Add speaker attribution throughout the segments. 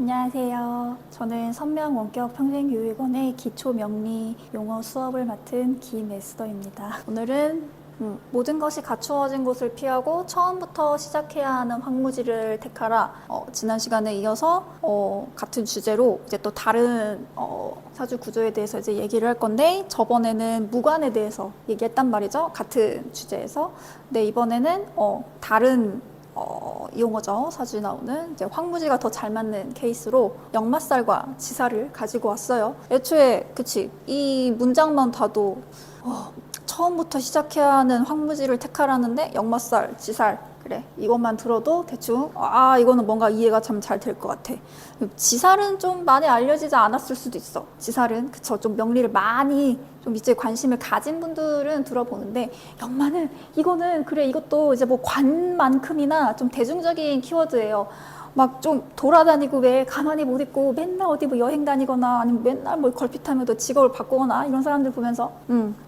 Speaker 1: 안녕하세요. 저는 선명원격평생교육원의 기초명리 용어 수업을 맡은 김에스더입니다. 오늘은 모든 것이 갖추어진 곳을 피하고 처음부터 시작해야 하는 황무지를 택하라. 지난 시간에 이어서 같은 주제로 이제 또 다른 사주 구조에 대해서 이제 얘기를 할 건데, 저번에는 무관에 대해서 얘기했단 말이죠. 같은 주제에서. 근데 이번에는 다른 용어죠. 사주에 나오는 이제 황무지가 더 잘 맞는 케이스로 역마살과 지살을 가지고 왔어요. 애초에 그치, 이 문장만 봐도 처음부터 시작해야 하는 황무지를 택하라는데 역마살, 지살, 그래, 이것만 들어도 대충 이거는 뭔가 이해가 참 잘 될 것 같아. 지살은 좀 많이 알려지지 않았을 수도 있어. 지살은 그쵸, 좀 명리를 많이 좀 이제 관심을 가진 분들은 들어보는데, 역마는 이거는 그래, 이것도 이제 뭐 관만큼이나 좀 대중적인 키워드예요. 막 좀 돌아다니고 왜 가만히 못 있고 맨날 어디 뭐 여행 다니거나 아니면 맨날 뭐 걸핏하면서 직업을 바꾸거나 이런 사람들 보면서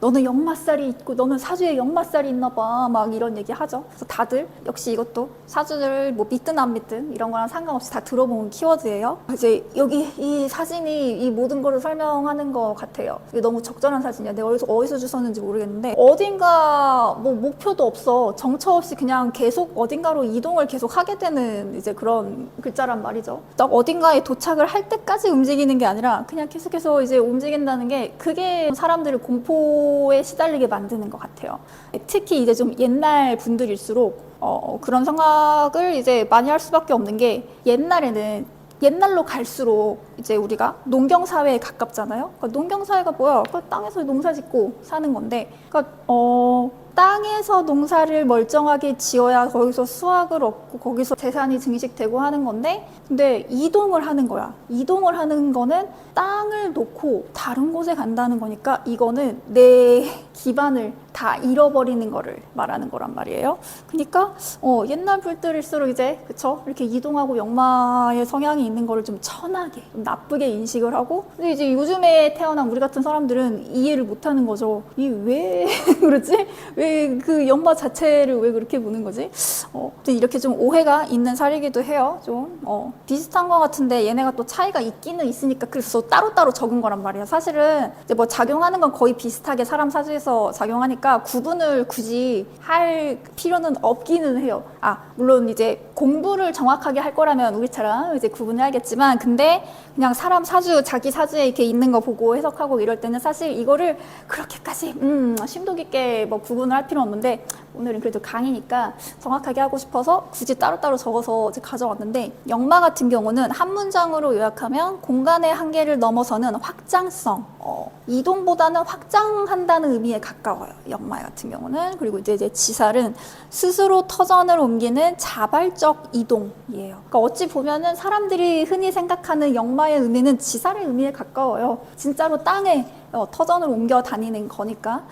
Speaker 1: 너는 역마살이 있고 너는 사주에 역마살이 있나 봐, 막 이런 얘기 하죠. 그래서 다들 역시 이것도 사주를 뭐 믿든 안 믿든 이런 거랑 상관없이 다 들어본 키워드예요. 이제 여기 이 사진이 이 모든 거를 설명하는 것 같아요. 이게 너무 적절한 사진이야. 내가 어디서 주웠는지 모르겠는데, 어딘가 뭐 목표도 없어. 정처 없이 그냥 계속 어딘가로 이동을 계속 하게 되는 이제 그런 글자란 말이죠. 딱 어딘가에 도착을 할 때까지 움직이는 게 아니라 그냥 계속해서 이제 움직인다는 게, 그게 사람들을 공포에 시달리게 만드는 것 같아요. 특히 이제 좀 옛날 분들일수록 그런 생각을 이제 많이 할 수밖에 없는 게, 옛날로 갈수록 이제 우리가 농경사회에 가깝잖아요. 그러니까 농경사회가 뭐야? 그 땅에서 농사 짓고 사는 건데, 그러니까 땅에서 농사를 멀쩡하게 지어야 거기서 수확을 얻고 거기서 재산이 증식되고 하는 건데, 근데 이동을 하는 거야. 이동을 하는 거는 땅을 놓고 다른 곳에 간다는 거니까 이거는 내 기반을 다 잃어버리는 거를 말하는 거란 말이에요. 그러니까 옛날 분들일수록 이제 그쵸, 이렇게 이동하고 역마의 성향이 있는 거를 좀 천하게, 좀 나쁘게 인식을 하고, 근데 이제 요즘에 태어난 우리 같은 사람들은 이해를 못하는 거죠. 이 왜 그러지? 왜 그 역마 자체를 왜 그렇게 보는 거지? 이렇게 좀 오해가 있는 사례이기도 해요. 좀 비슷한 것 같은데 얘네가 또 차이가 있기는 있으니까 그래서 따로따로 적은 거란 말이에요. 사실은 이제 뭐 작용하는 건 거의 비슷하게 사람 사주에서 작용하니까 구분을 굳이 할 필요는 없기는 해요. 물론 이제 공부를 정확하게 할 거라면 우리처럼 이제 구분을 하겠지만, 근데 그냥 사람 사주, 자기 사주에 이렇게 있는 거 보고 해석하고 이럴 때는 사실 이거를 그렇게까지 심도 깊게 뭐 구분을 할 필요는 없는데, 오늘은 그래도 강의니까 정확하게 하고 싶어서 굳이 따로따로 적어서 이제 가져왔는데, 역마 같은 경우는 한 문장으로 요약하면 공간의 한계를 넘어서는 확장성, 이동보다는 확장한다는 의미에 가까워요. 역마 같은 경우는. 그리고 이제 지살은 스스로 터전을 옮기는 자발적 이동이에요. 그러니까 어찌 보면은 사람들이 흔히 생각하는 역마의 의미는 지살의 의미에 가까워요. 진짜로 땅에 터전을 옮겨 다니는 거니까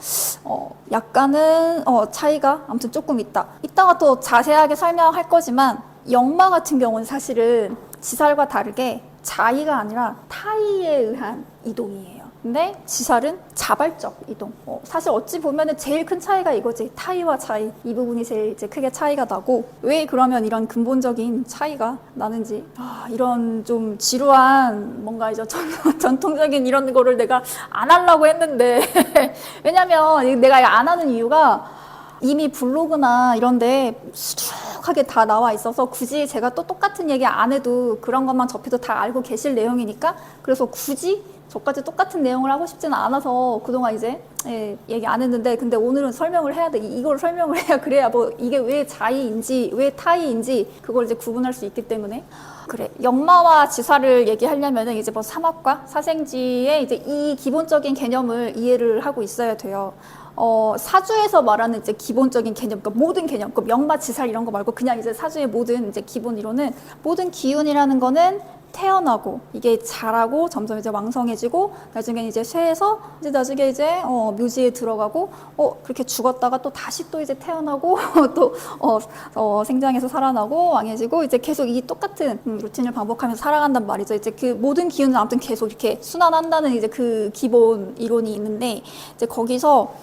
Speaker 1: 약간은 차이가 아무튼 조금 있다. 이따가 또 자세하게 설명할 거지만, 역마 같은 경우는 사실은 지살과 다르게 자의가 아니라 타의에 의한 이동이에요. 근데 지살은 자발적 이동. 사실 어찌 보면은 제일 큰 차이가 이거지. 타의와 자의, 이 부분이 제일 이제 크게 차이가 나고, 왜 그러면 이런 근본적인 차이가 나는지, 이런 좀 지루한 뭔가 이제 전통적인 이런 거를 내가 안 하려고 했는데 왜냐면 내가 안 하는 이유가, 이미 블로그나 이런데 수두룩하게 다 나와 있어서 굳이 제가 또 똑같은 얘기 안 해도 그런 것만 접해도 다 알고 계실 내용이니까, 그래서 굳이 저까지 똑같은 내용을 하고 싶지는 않아서 그동안 이제 얘기 안 했는데, 근데 오늘은 설명을 해야 돼. 이걸 설명을 해야, 그래야 뭐 이게 왜 자의인지 왜 타의인지 그걸 이제 구분할 수 있기 때문에. 그래, 역마와 지살을 얘기하려면은 이제 뭐 삼합과 사생지의 이제 이 기본적인 개념을 이해를 하고 있어야 돼요. 사주에서 말하는 이제 기본적인 개념, 그러니까 모든 개념, 그러니까 역마, 지살 이런 거 말고 그냥 이제 사주의 모든 이제 기본 이론은, 모든 기운이라는 거는 태어나고 이게 자라고 점점 이제 왕성해지고 나중에 이제 쇠해서 이제 나중에 이제 묘지에 들어가고 그렇게 죽었다가 또 다시 또 이제 태어나고 또 생장해서 살아나고 왕해지고 이제 계속 이 똑같은 루틴을 반복하면서 살아간단 말이죠. 이제 그 모든 기운은 아무튼 계속 이렇게 순환한다는 이제 그 기본 이론이 있는데 이제 거기서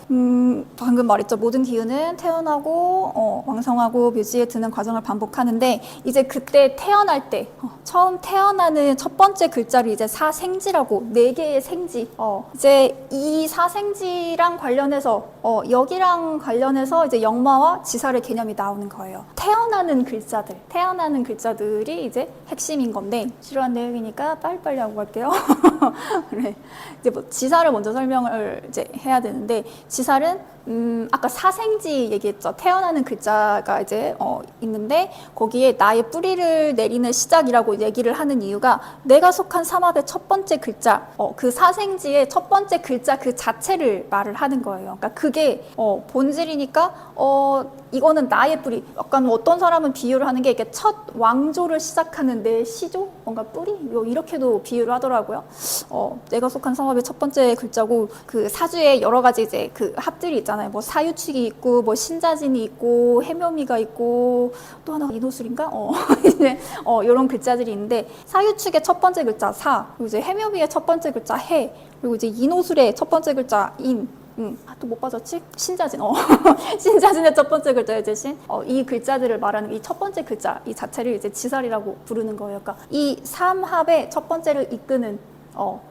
Speaker 1: 방금 말했죠. 모든 기운은 태어나고 왕성하고 묘지에 드는 과정을 반복하는데 이제 그때 태어날 때 처음 태어날 태어나는 첫 번째 글자를 이제 사생지라고, 네 개의 생지. 이제 이 사생지랑 관련해서, 여기랑 관련해서 이제 역마와 지살의 개념이 나오는 거예요. 태어나는 글자들이 이제 핵심인 건데, 지루한 내용이니까 빨리빨리 하고 갈게요. 그래. 이제 뭐 지살을 먼저 설명을 이제 해야 되는데, 지살은 아까 사생지 얘기했죠. 태어나는 글자가 이제 있는데 거기에 나의 뿌리를 내리는 시작이라고 얘기를 하는 이유가 내가 속한 삼합의 첫 번째 글자, 그 사생지의 첫 번째 글자 그 자체를 말을 하는 거예요. 그러니까 그게 본질이니까 이거는 나의 뿌리. 약간 어떤 사람은 비유를 하는 게 이게 첫 왕조를 시작하는 내 시조, 뭔가 뿌리 이렇게도 비유를 하더라고요. 내가 속한 삼합의 첫 번째 글자고 그 사주에 여러 가지 이제 그 합들이 있잖아요. 뭐 사유축이 있고 뭐 신자진이 있고 해묘미가 있고 또 하나 인호술인가? 이제 이런 글자들이 있는데 사유축의 첫 번째 글자 사, 그리고 이제 해묘미의 첫 번째 글자 해, 그리고 이제 인호술의 첫 번째 글자 인. 또 못 빠졌지? 신자진. 신자진의 첫 번째 글자의 이제 신. 이 글자들을 말하는 이 첫 번째 글자 이 자체를 이제 지살이라고 부르는 거예요. 그러니까 이 삼합의 첫 번째를 이끄는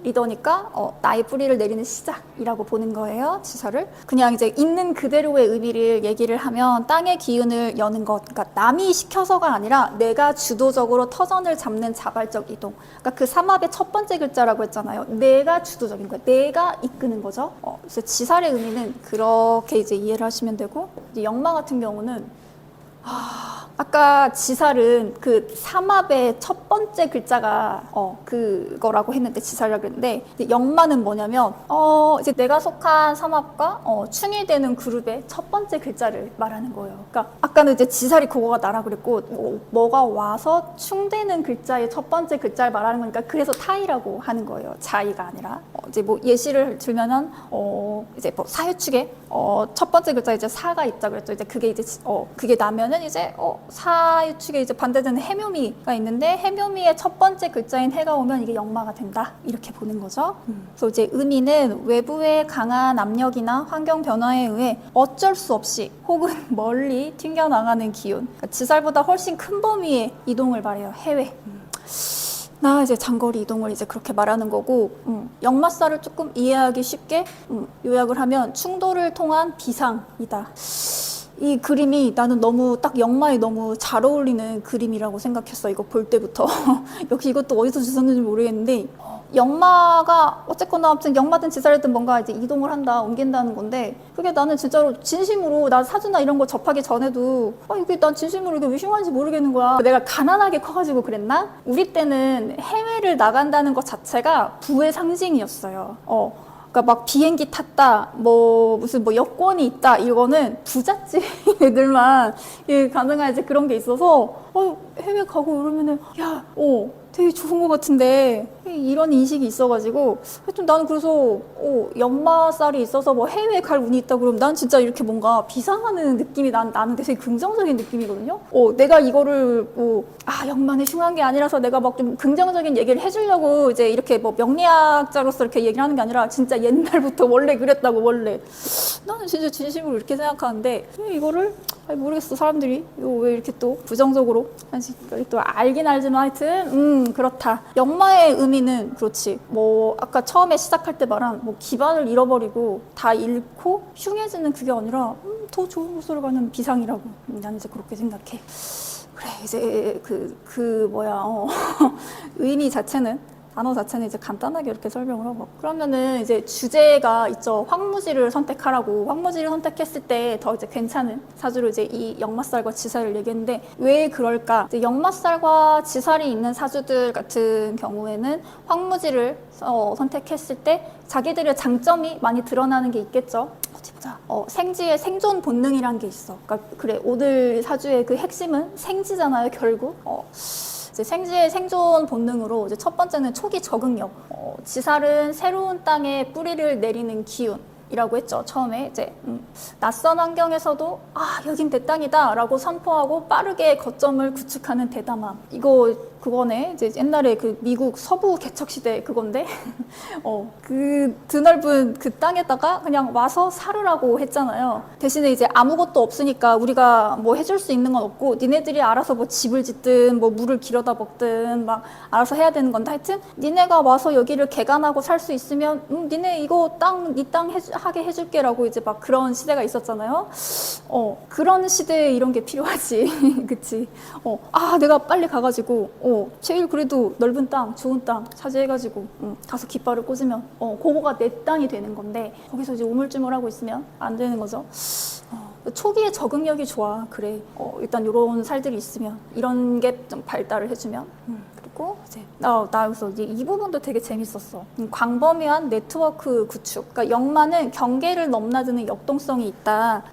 Speaker 1: 리더니까 나의 뿌리를 내리는 시작이라고 보는 거예요. 지살을. 그냥 이제 있는 그대로의 의미를 얘기를 하면 땅의 기운을 여는 것. 그러니까 남이 시켜서가 아니라 내가 주도적으로 터전을 잡는 자발적 이동. 그러니까 그 삼합의 첫 번째 글자라고 했잖아요. 내가 주도적인 거야. 내가 이끄는 거죠. 그래서 지살의 의미는 그렇게 이제 이해를 하시면 되고, 이제 역마 같은 경우는 아까 지살은 그 삼합의 첫 번째 글자가 그거라고 했는데 지살이라고 그랬는데, 역마는 뭐냐면 이제 내가 속한 삼합과 충이되는 그룹의 첫 번째 글자를 말하는 거예요. 그러니까 아까는 이제 지살이 그거가 나라 그랬고 뭐가 와서 충되는 글자의 첫 번째 글자를 말하는 거니까 그래서 타이라고 하는 거예요. 자이가 아니라. 이제 뭐 예시를 들면은 이제 뭐 사유축에 첫 번째 글자 이제 사가 있다 그랬죠. 이제 그게 이제 그게 나면은 이제 사유축에 이제 반대되는 해묘미가 있는데 해묘미의 첫 번째 글자인 해가 오면 이게 역마가 된다. 이렇게 보는 거죠. 그래서 이제 의미는 외부의 강한 압력이나 환경 변화에 의해 어쩔 수 없이 혹은 멀리 튕겨나가는 기운. 그러니까 지살보다 훨씬 큰 범위의 이동을 말해요. 해외. 나 이제 장거리 이동을 이제 그렇게 말하는 거고, 역마살을 조금 이해하기 쉽게 요약을 하면 충돌을 통한 비상이다. 이 그림이 나는 너무 딱 역마에 너무 잘 어울리는 그림이라고 생각했어. 이거 볼 때부터. 역시 이것도 어디서 주웠는지 모르겠는데, 역마가 어쨌거나 아무튼 역마든 지살이든 뭔가 이제 이동을 한다, 옮긴다는 건데, 그게 나는 진짜로 진심으로 나 사주나 이런 거 접하기 전에도 이게 난 진심으로 이게 왜 흉한지 모르겠는 거야. 내가 가난하게 커가지고 그랬나? 우리 때는 해외를 나간다는 것 자체가 부의 상징이었어요. 그러니까 막 비행기 탔다, 뭐 무슨 뭐 여권이 있다, 이거는 부잣집 애들만 가능한 이제 그런 게 있어서 해외 가고 이러면은 되게 좋은 것 같은데 이런 인식이 있어가지고 하여튼 나는 그래서 역마살이 있어서 뭐 해외에 갈 운이 있다 그러면 난 진짜 이렇게 뭔가 비상하는 느낌이 나는 되게 긍정적인 느낌이거든요. 내가 이거를 역마는 흉한 게 아니라서 내가 막 좀 긍정적인 얘기를 해주려고 이제 이렇게 뭐 명리학자로서 이렇게 얘기를 하는 게 아니라 진짜 옛날부터 원래 그랬다고. 원래 나는 진짜 진심으로 이렇게 생각하는데 이거를 모르겠어. 사람들이 이거 왜 이렇게 또 부정적으로 또 알긴 알지만 하여튼 그렇다. 역마의 의미는 그렇지. 뭐 아까 처음에 시작할 때 말한 뭐 기반을 잃어버리고 다 잃고 흉해지는 그게 아니라 더 좋은 곳으로 가는 비상이라고. 난 이제 그렇게 생각해. 그래 이제 의미 자체는 단어 자체는 이제 간단하게 이렇게 설명을 하고, 그러면은 이제 주제가 있죠. 황무지를 선택하라고. 황무지를 선택했을 때 더 이제 괜찮은 사주로 이제 이 역마살과 지살을 얘기했는데 왜 그럴까? 이제 역마살과 지살이 있는 사주들 같은 경우에는 황무지를 선택했을 때 자기들의 장점이 많이 드러나는 게 있겠죠. 어디 보자. 생지의 생존 본능이란 게 있어. 그러니까 그래 오늘 사주의 그 핵심은 생지잖아요. 결국. 이제 생지의 생존 본능으로 이제 첫 번째는 초기 적응력. 지살은 새로운 땅에 뿌리를 내리는 기운. 땅이라고 했죠. 처음에 이제 낯선 환경에서도 여긴 내 땅이다 라고 선포하고 빠르게 거점을 구축하는 대담함. 이거 그거네. 이제 옛날에 그 미국 서부 개척 시대 그건데 그 드넓은 그 땅에다가 그냥 와서 살으라고 했잖아요. 대신에 이제 아무것도 없으니까 우리가 뭐 해줄 수 있는 건 없고 니네들이 알아서 뭐 집을 짓든 뭐 물을 길어다 먹든 막 알아서 해야 되는 건데, 하여튼 니네가 와서 여기를 개간하고 살 수 있으면 니네 이거 니 땅 하게 해줄게라고 이제 막 그런 시대가 있었잖아요. 그런 시대에 이런 게 필요하지. 그치? 내가 빨리 가가지고 제일 그래도 넓은 땅, 좋은 땅 차지해가지고 가서 깃발을 꽂으면 그거가 내 땅이 되는 건데, 거기서 이제 우물쭈물하고 있으면 안 되는 거죠. 초기에 적응력이 좋아. 그래. 일단 이런 살들이 있으면, 이런 게 좀 발달을 해주면. 그리고 이제 나 여기서 이제 이 부분도 되게 재밌었어. 광범위한 네트워크 구축. 그러니까 역마는 경계를 넘나드는 역동성이 있다.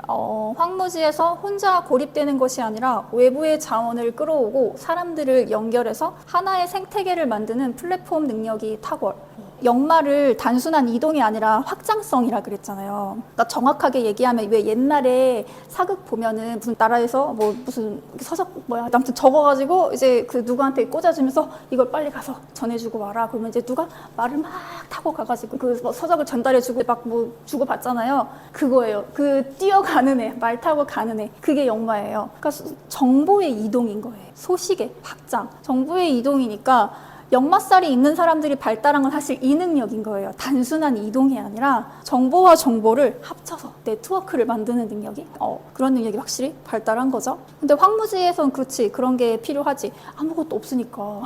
Speaker 1: 황무지에서 혼자 고립되는 것이 아니라 외부의 자원을 끌어오고 사람들을 연결해서 하나의 생태계를 만드는 플랫폼 능력이 탁월. 역마를 단순한 이동이 아니라 확장성이라 그랬잖아요. 그러니까 정확하게 얘기하면 왜 옛날에 사극 보면은 무슨 나라에서 뭐 무슨 서적 아무튼 적어가지고 이제 그 누구한테 꽂아주면서 이걸 빨리 가서 전해주고 와라. 그러면 이제 누가 말을 막 타고 가가지고 그 서적을 전달해주고 막 뭐 주고 받잖아요. 그거예요. 그 뛰어가는 애, 말 타고 가는 애. 그게 역마예요. 그러니까 정보의 이동인 거예요. 소식의 확장. 정보의 이동이니까 역마살이 있는 사람들이 발달한 건 사실 이 능력인 거예요. 단순한 이동이 아니라 정보와 정보를 합쳐서 네트워크를 만드는 능력이 그런 능력이 확실히 발달한 거죠. 근데 황무지에선 그렇지, 그런 게 필요하지. 아무것도 없으니까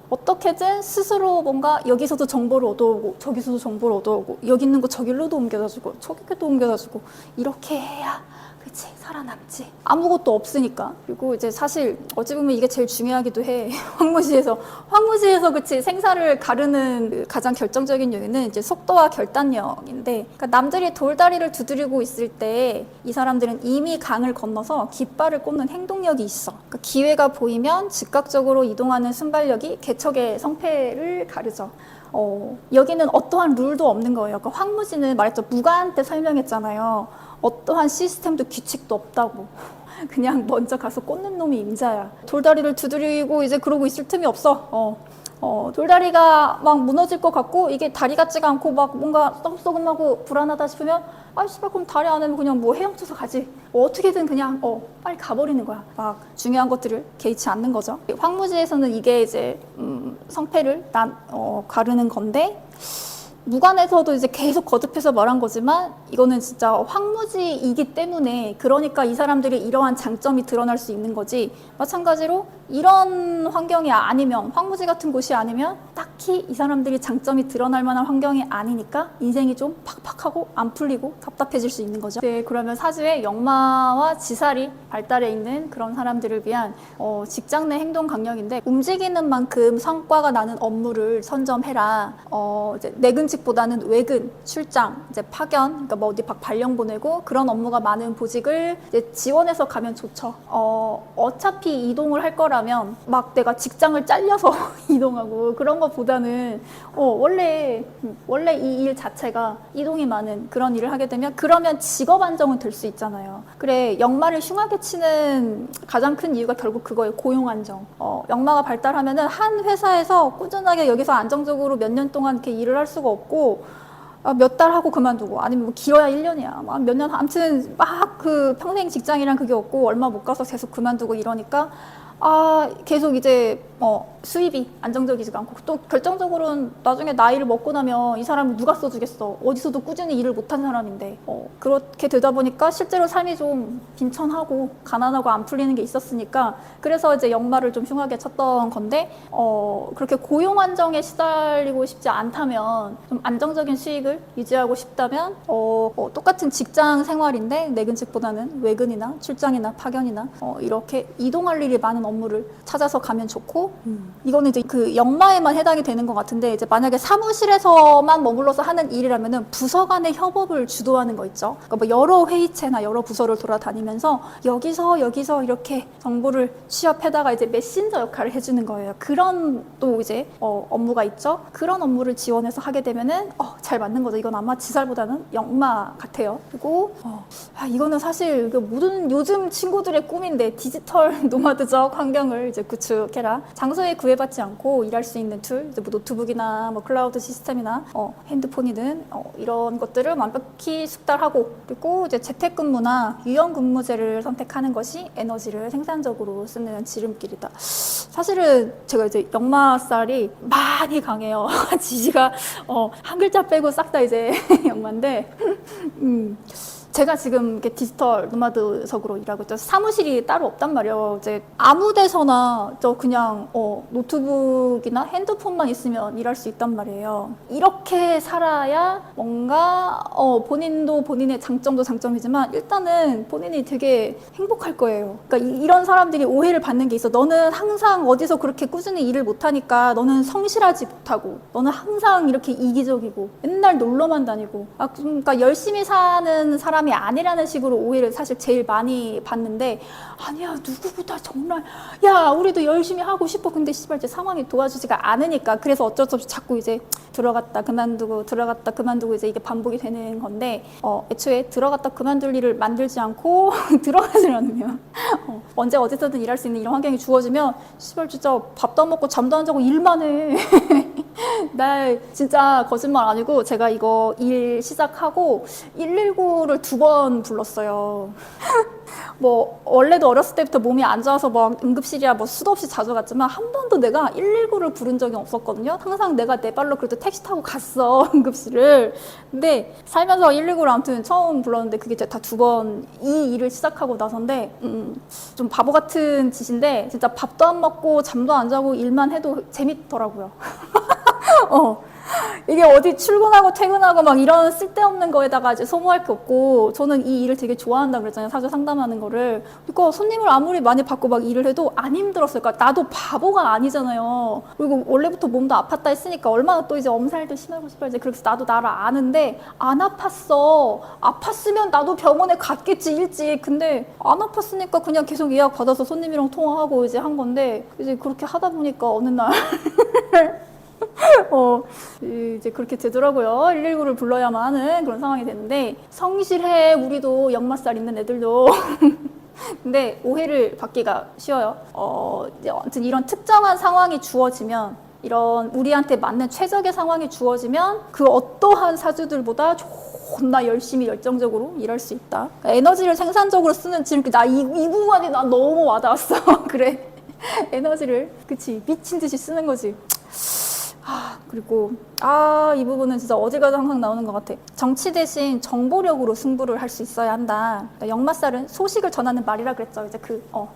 Speaker 1: 어떻게든 스스로 뭔가 여기서도 정보를 얻어오고 저기서도 정보를 얻어오고 여기 있는 거 저길로도 옮겨다주고 저기도 옮겨다주고 이렇게 해야 그치 살아남지. 아무것도 없으니까. 그리고 이제 사실 어찌 보면 이게 제일 중요하기도 해. 황무지에서 그치 생사를 가르는 가장 결정적인 요인은 이제 속도와 결단력인데, 그러니까 남들이 돌다리를 두드리고 있을 때 이 사람들은 이미 강을 건너서 깃발을 꽂는 행동력이 있어. 그러니까 기회가 보이면 즉각적으로 이동하는 순발력이 개척의 성패를 가르죠. 여기는 어떠한 룰도 없는 거예요. 그러니까 황무지는 말했죠. 무관 때 설명했잖아요. 어떠한 시스템도 규칙도 없다고. 그냥 먼저 가서 꽂는 놈이 임자야. 돌다리를 두드리고 이제 그러고 있을 틈이 없어. 돌다리가 막 무너질 것 같고 이게 다리 같지가 않고 막 뭔가 썩썩하고 불안하다 싶으면 씨발 그럼 다리 안에는 그냥 뭐 헤엄쳐서 가지. 어떻게든 그냥 빨리 가버리는 거야. 막 중요한 것들을 개의치 않는 거죠. 황무지에서는 이게 이제 성패를 가르는 건데, 무관에서도 이제 계속 거듭해서 말한 거지만 이거는 진짜 황무지이기 때문에, 그러니까 이 사람들이 이러한 장점이 드러날 수 있는 거지. 마찬가지로 이런 환경이 아니면, 황무지 같은 곳이 아니면 딱히 이 사람들이 장점이 드러날 만한 환경이 아니니까 인생이 좀 팍팍하고 안 풀리고 답답해질 수 있는 거죠. 네, 그러면 사주에 역마와 지살이 발달해 있는 그런 사람들을 위한 직장 내 행동 강령인데, 움직이는 만큼 성과가 나는 업무를 선점해라. 이제 내근직보다는 외근, 출장, 이제 파견, 그러니까 뭐 어디 발령 보내고 그런 업무가 많은 보직을 이제 지원해서 가면 좋죠. 어차피 이동을 할 거라면 막 내가 직장을 잘려서 이동하고 그런 것보다는 원래 이 일 자체가 이동이 많은 그런 일을 하게 되면, 그러면 직업 안정은 될 수 있잖아요. 그래, 역마를 흉하게 치는 가장 큰 이유가 결국 그거예요. 고용 안정. 역마가 발달하면은 한 회사에서 꾸준하게 여기서 안정적으로 몇 년 동안 이렇게 일을 할 수가 없고, 몇 달 하고 그만두고, 아니면 뭐 길어야 1년이야. 막 몇 년, 아무튼 막 그 평생 직장이란 그게 없고 얼마 못 가서 계속 그만두고 이러니까 계속 이제 수입이 안정적이지가 않고, 또 결정적으로는 나중에 나이를 먹고 나면 이 사람을 누가 써주겠어. 어디서도 꾸준히 일을 못한 사람인데. 그렇게 되다 보니까 실제로 삶이 좀 빈천하고 가난하고 안 풀리는 게 있었으니까, 그래서 이제 역마를 좀 흉하게 쳤던 건데, 그렇게 고용 안정에 시달리고 싶지 않다면, 좀 안정적인 수익을 유지하고 싶다면 똑같은 직장 생활인데 내근직보다는 외근이나 출장이나 파견이나 이렇게 이동할 일이 많은 업무를 찾아서 가면 좋고, 있고 이거는 이제 그 역마에만 해당이 되는 것 같은데 이제 만약에 사무실에서만 머물러서 하는 일이라면은 부서 간의 협업을 주도하는 거 있죠. 그러니까 뭐 여러 회의체나 여러 부서를 돌아다니면서 여기서 이렇게 정보를 취합해다가 이제 메신저 역할을 해주는 거예요. 그런 또 이제 업무가 있죠. 그런 업무를 지원해서 하게 되면은 잘 맞는 거죠. 이건 아마 지살보다는 역마 같아요. 그리고 이거는 사실 모든 요즘 친구들의 꿈인데 디지털 노마드적 환경을 이제 구축해라. 장소에 구애받지 않고 일할 수 있는 툴, 이제 뭐 노트북이나 뭐 클라우드 시스템이나 핸드폰이든 이런 것들을 완벽히 숙달하고 그리고 이제 재택근무나 유연근무제를 선택하는 것이 에너지를 생산적으로 쓰는 지름길이다. 사실은 제가 이제 역마살이 많이 강해요. 지지가 한 글자 빼고 싹 다 이제 역마인데 제가 지금 이렇게 디지털 노마드석으로 일하고 있죠. 사무실이 따로 없단 말이에요. 이제 아무 데서나 저 그냥 노트북이나 핸드폰만 있으면 일할 수 있단 말이에요. 이렇게 살아야 뭔가 본인도 본인의 장점도 장점이지만 일단은 본인이 되게 행복할 거예요. 그러니까 이런 사람들이 오해를 받는 게 있어. 너는 항상 어디서 그렇게 꾸준히 일을 못하니까 너는 성실하지 못하고 너는 항상 이렇게 이기적이고 맨날 놀러만 다니고 그러니까 열심히 사는 사람이 아니라는 식으로 오해를 사실 제일 많이 받는데 아니야 누구보다 정말 야 우리도 열심히 하고 싶어 근데 씨발 이제 상황이 도와주지가 않으니까 그래서 어쩔 수 없이 자꾸 이제 들어갔다 그만두고 이제 이게 반복이 되는 건데 애초에 들어갔다 그만둘 일을 만들지 않고 들어가지 않으면 언제 어디서든 일할 수 있는 이런 환경이 주어지면 씨발 진짜 밥도 안 먹고 잠도 안 자고 일만 해. 나 진짜 거짓말 아니고 제가 이거 일 시작하고 119를 2번 불렀어요. 뭐 원래도 어렸을 때부터 몸이 안 좋아서 막 응급실이야 뭐 수도 없이 자주 갔지만 한 번도 내가 119를 부른 적이 없었거든요. 항상 내가 내 발로 그래도 택시 타고 갔어 응급실을. 근데 살면서 119를 아무튼 처음 불렀는데 그게 다 2번 이 일을 시작하고 나서인데 좀 바보 같은 짓인데 진짜 밥도 안 먹고 잠도 안 자고 일만 해도 재밌더라고요. 이게 어디 출근하고 퇴근하고 막 이런 쓸데없는 거에다가 이제 소모할 게 없고 저는 이 일을 되게 좋아한다 그랬잖아요. 사주 상담하는 거를. 그러니까 손님을 아무리 많이 받고 막 일을 해도 안 힘들었어요. 그러니까 나도 바보가 아니잖아요. 그리고 원래부터 몸도 아팠다 했으니까 얼마나 또 이제 엄살도 심하고 싶어 이제 그래서 나도 나를 아는데 안 아팠어. 아팠으면 나도 병원에 갔겠지 일찍. 근데 안 아팠으니까 그냥 계속 예약 받아서 손님이랑 통화하고 이제 한 건데 이제 그렇게 하다 보니까 어느 날 이제 그렇게 되더라고요. 119를 불러야만 하는 그런 상황이 되는데 성실해 우리도 역마살 있는 애들도 근데 오해를 받기가 쉬워요. 아무튼 이런 특정한 상황이 주어지면 이런 우리한테 맞는 최적의 상황이 주어지면 그 어떠한 사주들보다 존나 열심히 열정적으로 일할 수 있다. 그러니까 에너지를 생산적으로 쓰는 지금 이 구간이 나 너무 와닿았어. 그래 에너지를 그치 미친 듯이 쓰는 거지. 그리고 이 부분은 진짜 어디 가도 항상 나오는 것 같아. 정치 대신 정보력으로 승부를 할 수 있어야 한다. 그러니까 역마살은 소식을 전하는 말이라 그랬죠. 이제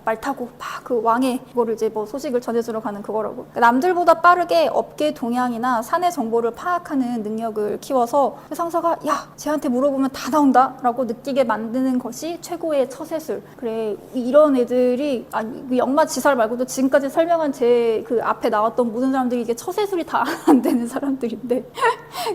Speaker 1: 말 타고 막 그 왕의 그거를 이제 뭐 소식을 전해주러 가는 그거라고. 그러니까 남들보다 빠르게 업계 동향이나 사내 정보를 파악하는 능력을 키워서 상사가 야 쟤한테 물어보면 다 나온다라고 느끼게 만드는 것이 최고의 처세술. 그래 이런 애들이 그 역마 지살 말고도 지금까지 설명한 제 그 앞에 나왔던 모든 사람들이 이게 처세술이 다 안 되는 사람들인데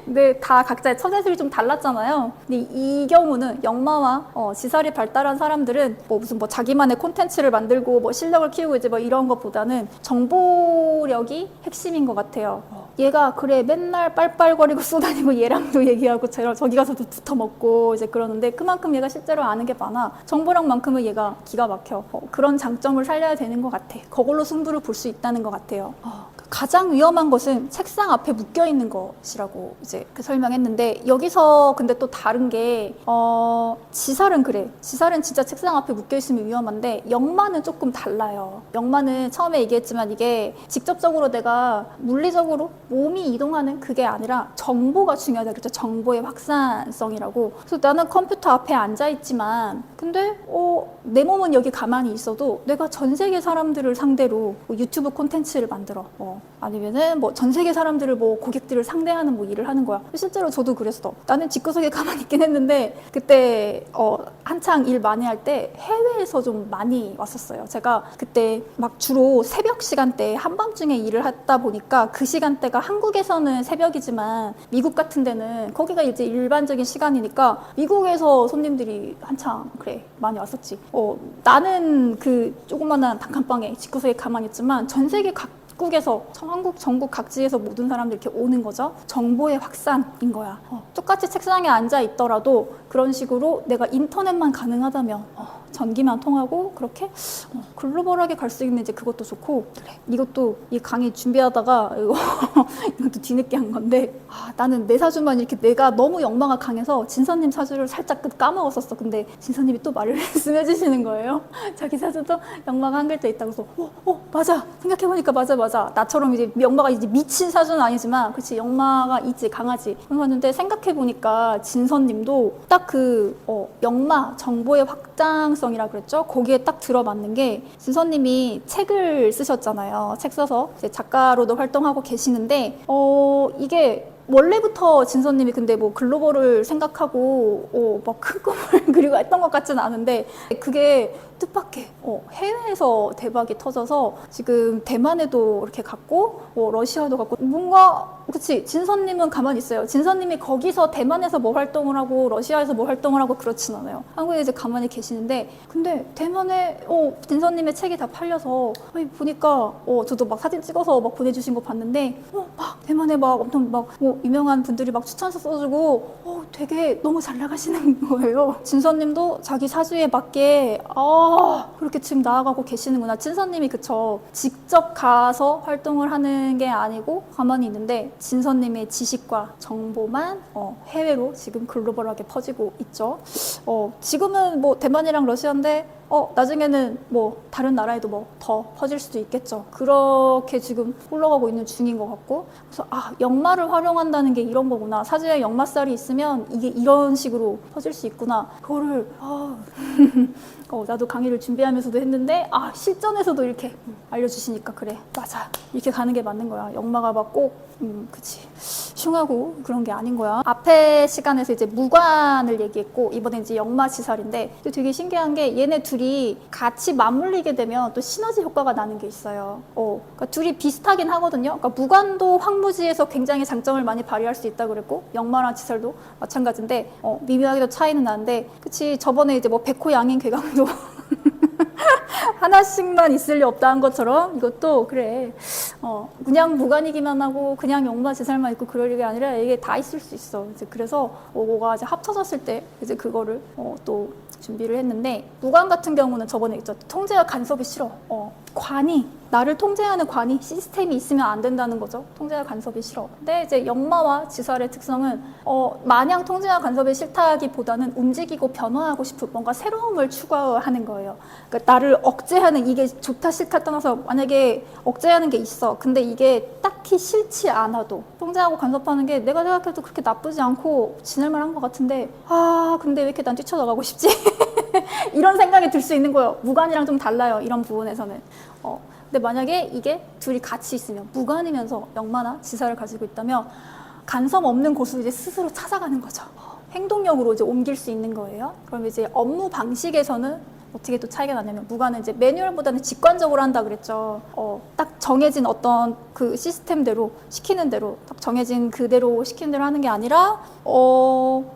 Speaker 1: 근데 다 각자의 처세술이 좀 달랐잖아요. 근데 이 경우는 역마와 지살이 발달한 사람들은 무슨 자기만의 콘텐츠를 만들고 실력을 키우고 이제 이런 것보다는 정보력이 핵심인 것 같아요. 얘가 그래 맨날 빨빨거리고 쏘다니고 얘랑도 얘기하고 저기 가서도 붙어먹고 이제 그러는데 그만큼 얘가 실제로 아는 게 많아. 정보력만큼은 얘가 기가 막혀. 그런 장점을 살려야 되는 것 같아. 그걸로 승부를 볼 수 있다는 것 같아요. 가장 위험한 것은 책상 앞에 묶여 있는 것이라고 이제 설명했는데 여기서 근데 또 다른 게 지살은 그래. 지살은 진짜 책상 앞에 묶여 있으면 위험한데 역마는 조금 달라요. 역마는 처음에 얘기했지만 이게 직접적으로 내가 물리적으로 몸이 이동하는 그게 아니라 정보가 중요하다 그랬죠. 정보의 확산성이라고. 그래서 나는 컴퓨터 앞에 앉아 있지만 근데 내 몸은 여기 가만히 있어도 내가 전 세계 사람들을 상대로 뭐 유튜브 콘텐츠를 만들어 아니면은 뭐 전 세계 사람들을 뭐 고객들을 상대하는 뭐 일을 하는 거야. 실제로 저도 그랬어. 나는 집구석에 가만히 있긴 했는데 그때 한창 일 많이 할 때 해외에서 좀 많이 왔었어요. 제가 그때 막 주로 새벽 시간대 한밤중에 일을 하다 보니까 그 시간대가 한국에서는 새벽이지만 미국 같은 데는 거기가 이제 일반적인 시간이니까 미국에서 손님들이 한창 그래 많이 왔었지. 나는 그 조그만한 단칸방에 집구석에 가만히 있지만 전 세계 각국에서 한국 전국 각지에서 모든 사람들이 이렇게 오는 거죠. 정보의 확산인 거야. 똑같이 책상에 앉아 있더라도 그런 식으로 내가 인터넷만 가능하다면 전기만 통하고 그렇게 글로벌하게 갈 수 있는 이제 그것도 좋고. 그래. 이것도 이 강의 준비하다가 이것도 뒤늦게 한 건데 나는 내 사주만 이렇게 내가 너무 역마가 강해서 진서님 사주를 살짝 까먹었었어. 근데 진서님이 또 말을 말씀해 주시는 거예요. 자기 사주도 역마가 한 글자 있다고 해서 맞아 생각해보니까 맞아 나처럼 이제 역마가 이제 미친 사주는 아니지만 그치 역마가 있지 강하지. 그랬는데 생각해보니까 진서님도 딱 그 역마 정보의 확장성이라 그랬죠. 거기에 딱 들어맞는 게 진서님이 책을 쓰셨잖아요. 책 써서 이제 작가로도 활동하고 계시는데 이게 원래부터 진서님이 근데 뭐 글로벌을 생각하고 막 큰 꿈을 그리고 했던 것 같지는 않은데 그게 뜻밖의 해외에서 대박이 터져서 지금 대만에도 이렇게 갔고 러시아도 갔고 뭔가 그치 진서님은 가만히 있어요. 진서님이 거기서 대만에서 뭐 활동을 하고 러시아에서 뭐 활동을 하고 그렇진 않아요. 한국에 이제 가만히 계시는데 근데 대만에 진서님의 책이 다 팔려서 보니까 저도 막 사진 찍어서 막 보내주신 거 봤는데 막 대만에 막 엄청 막 유명한 분들이 막 추천서 써주고 되게 너무 잘 나가시는 거예요. 진서님도 자기 사주에 맞게 그렇게 지금 나아가고 계시는구나. 진서님이 그쵸 직접 가서 활동을 하는 게 아니고 가만히 있는데 진서님의 지식과 정보만 해외로 지금 글로벌하게 퍼지고 있죠. 지금은 뭐 대만이랑 러시아인데 나중에는 뭐 다른 나라에도 뭐 더 퍼질 수도 있겠죠. 그렇게 지금 흘러가고 있는 중인 것 같고 그래서 역마를 활용한다는 게 이런 거구나. 사주에 역마살이 있으면 이게 이런 식으로 퍼질 수 있구나. 그거를 나도 강의를 준비하면서도 했는데 실전에서도 이렇게 알려주시니까 그래 맞아 이렇게 가는 게 맞는 거야. 역마가 막 꼭 그치 흉하고 그런 게 아닌 거야. 앞에 시간에서 이제 무관을 얘기했고 이번에 이제 역마지살인데 되게 신기한 게 얘네 둘이 같이 맞물리게 되면 또 시너지 효과가 나는 게 있어요. 그러니까 둘이 비슷하긴 하거든요. 그러니까 무관도 황무지에서 굉장히 장점을 많이 발휘할 수 있다고 그랬고 역마랑 지살도 마찬가지인데 미묘하게도 차이는 나는데 그치 저번에 이제 뭐 백호 양인 괴강도 하나씩만 있을 리 없다 한 것처럼 이것도 그래 그냥 무관이기만 하고 그냥 역마지살만 있고 그럴 게 아니라 이게 다 있을 수 있어. 이제 그래서 뭐가 이제 합쳐졌을 때 이제 그거를 또 준비를 했는데 무관 같은 경우는 저번에 있죠. 통제와 간섭이 싫어. 관이 나를 통제하는 관이 시스템이 있으면 안 된다는 거죠. 통제와 간섭이 싫어. 근데 이제 역마와 지살의 특성은 마냥 통제와 간섭이 싫다기보다는 움직이고 변화하고 싶은 뭔가 새로움을 추구하는 거예요. 그러니까 나를 억제하는 이게 좋다 싫다 떠나서 만약에 억제하는 게 있어. 근데 이게 딱히 싫지 않아도 통제하고 간섭하는 게 내가 생각해도 그렇게 나쁘지 않고 지낼만 한 것 같은데 근데 왜 이렇게 난 뛰쳐나가고 싶지? 이런 생각이 들 수 있는 거예요. 무관이랑 좀 달라요. 이런 부분에서는. 근데 만약에 이게 둘이 같이 있으면 무관이면서 역마나 지살을 가지고 있다면 간섭 없는 곳으로 이제 스스로 찾아가는 거죠. 행동력으로 이제 옮길 수 있는 거예요. 그럼 이제 업무 방식에서는 어떻게 또 차이가 나냐면 무관은 이제 매뉴얼보다는 직관적으로 한다 그랬죠. 딱 정해진 어떤 그 시스템대로 시키는 대로 딱 정해진 그대로 시키는 대로 하는 게 아니라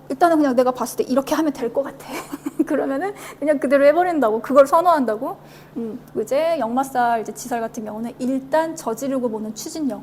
Speaker 1: 일단은 그냥 내가 봤을 때 이렇게 하면 될 것 같아. 그러면은 그냥 그대로 해버린다고 그걸 선호한다고. 이제 역마살 이제 지살 같은 경우는 일단 저지르고 보는 추진력.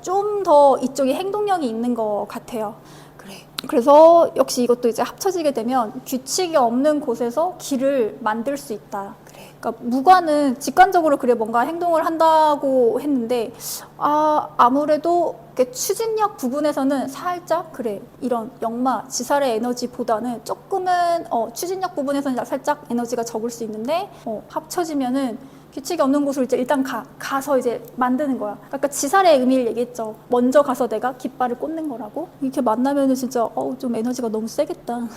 Speaker 1: 좀 더 이쪽에 행동력이 있는 것 같아요. 그래. 그래서 역시 이것도 이제 합쳐지게 되면 규칙이 없는 곳에서 길을 만들 수 있다. 그래. 그러니까 무관은 직관적으로 그래 뭔가 행동을 한다고 했는데 아무래도 이렇게 추진력 부분에서는 살짝 그래 이런 역마 지살의 에너지보다는 조금은 추진력 부분에서는 살짝 에너지가 적을 수 있는데 합쳐지면은 규칙이 없는 곳으로 이제 일단 가서 이제 만드는 거야. 그러니까 지살의 의미를 얘기했죠. 먼저 가서 내가 깃발을 꽂는 거라고. 이렇게 만나면은 진짜 좀 에너지가 너무 세겠다.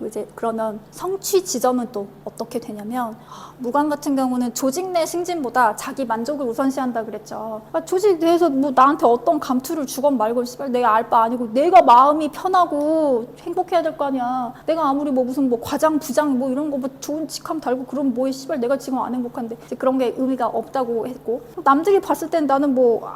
Speaker 1: 이제 그러면 성취 지점은 또 어떻게 되냐면 무관 같은 경우는 조직 내 승진보다 자기 만족을 우선시한다 그랬죠. 조직 내에서 뭐 나한테 어떤 감투를 주건 말건 씨발 내가 알 바 아니고 내가 마음이 편하고 행복해야 될 거 아니야. 내가 아무리 뭐 무슨 뭐 과장 부장 뭐 이런 거 뭐 좋은 직함 달고 그럼 뭐해 씨발 내가 지금 안 행복한데 이제 그런 게 의미가 없다고 했고 남들이 봤을 땐 나는 뭐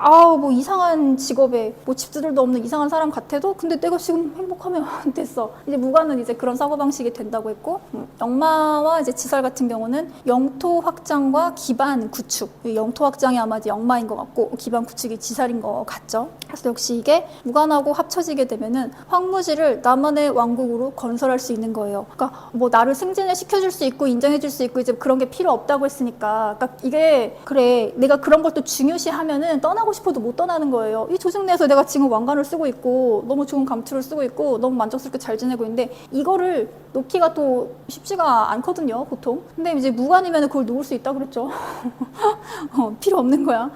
Speaker 1: 이상한 직업에 뭐 집주들도 없는 이상한 사람 같아도 근데 내가 지금 행복하면 됐어. 이제 무관은 이제 그런 사고방식이 된다고 했고 역마와 이제 지살 같은 경우는 영토 확장과 기반 구축 영토 확장이 아마 이제 역마인 것 같고 기반 구축이 지살인 것 같죠. 그래서 역시 이게 무관하고 합쳐지게 되면은 황무지를 나만의 왕국으로 건설할 수 있는 거예요. 그러니까 뭐 나를 승진을 시켜줄 수 있고 인정해줄 수 있고 이제 그런 게 필요 없다고 했으니까 그러니까 이게 그래 내가 그런 걸 또 중요시하면은 떠나고 싶어도 못 떠나는 거예요. 이 조직 내에서 내가 지금 왕관을 쓰고 있고 너무 좋은 감투를 쓰고 있고 너무 만족스럽게 잘 지내고 있는데 이거를 놓기가 또 쉽지가 않거든요 보통. 근데 이제 무관이면 그걸 놓을 수 있다 그랬죠. 필요 없는 거야.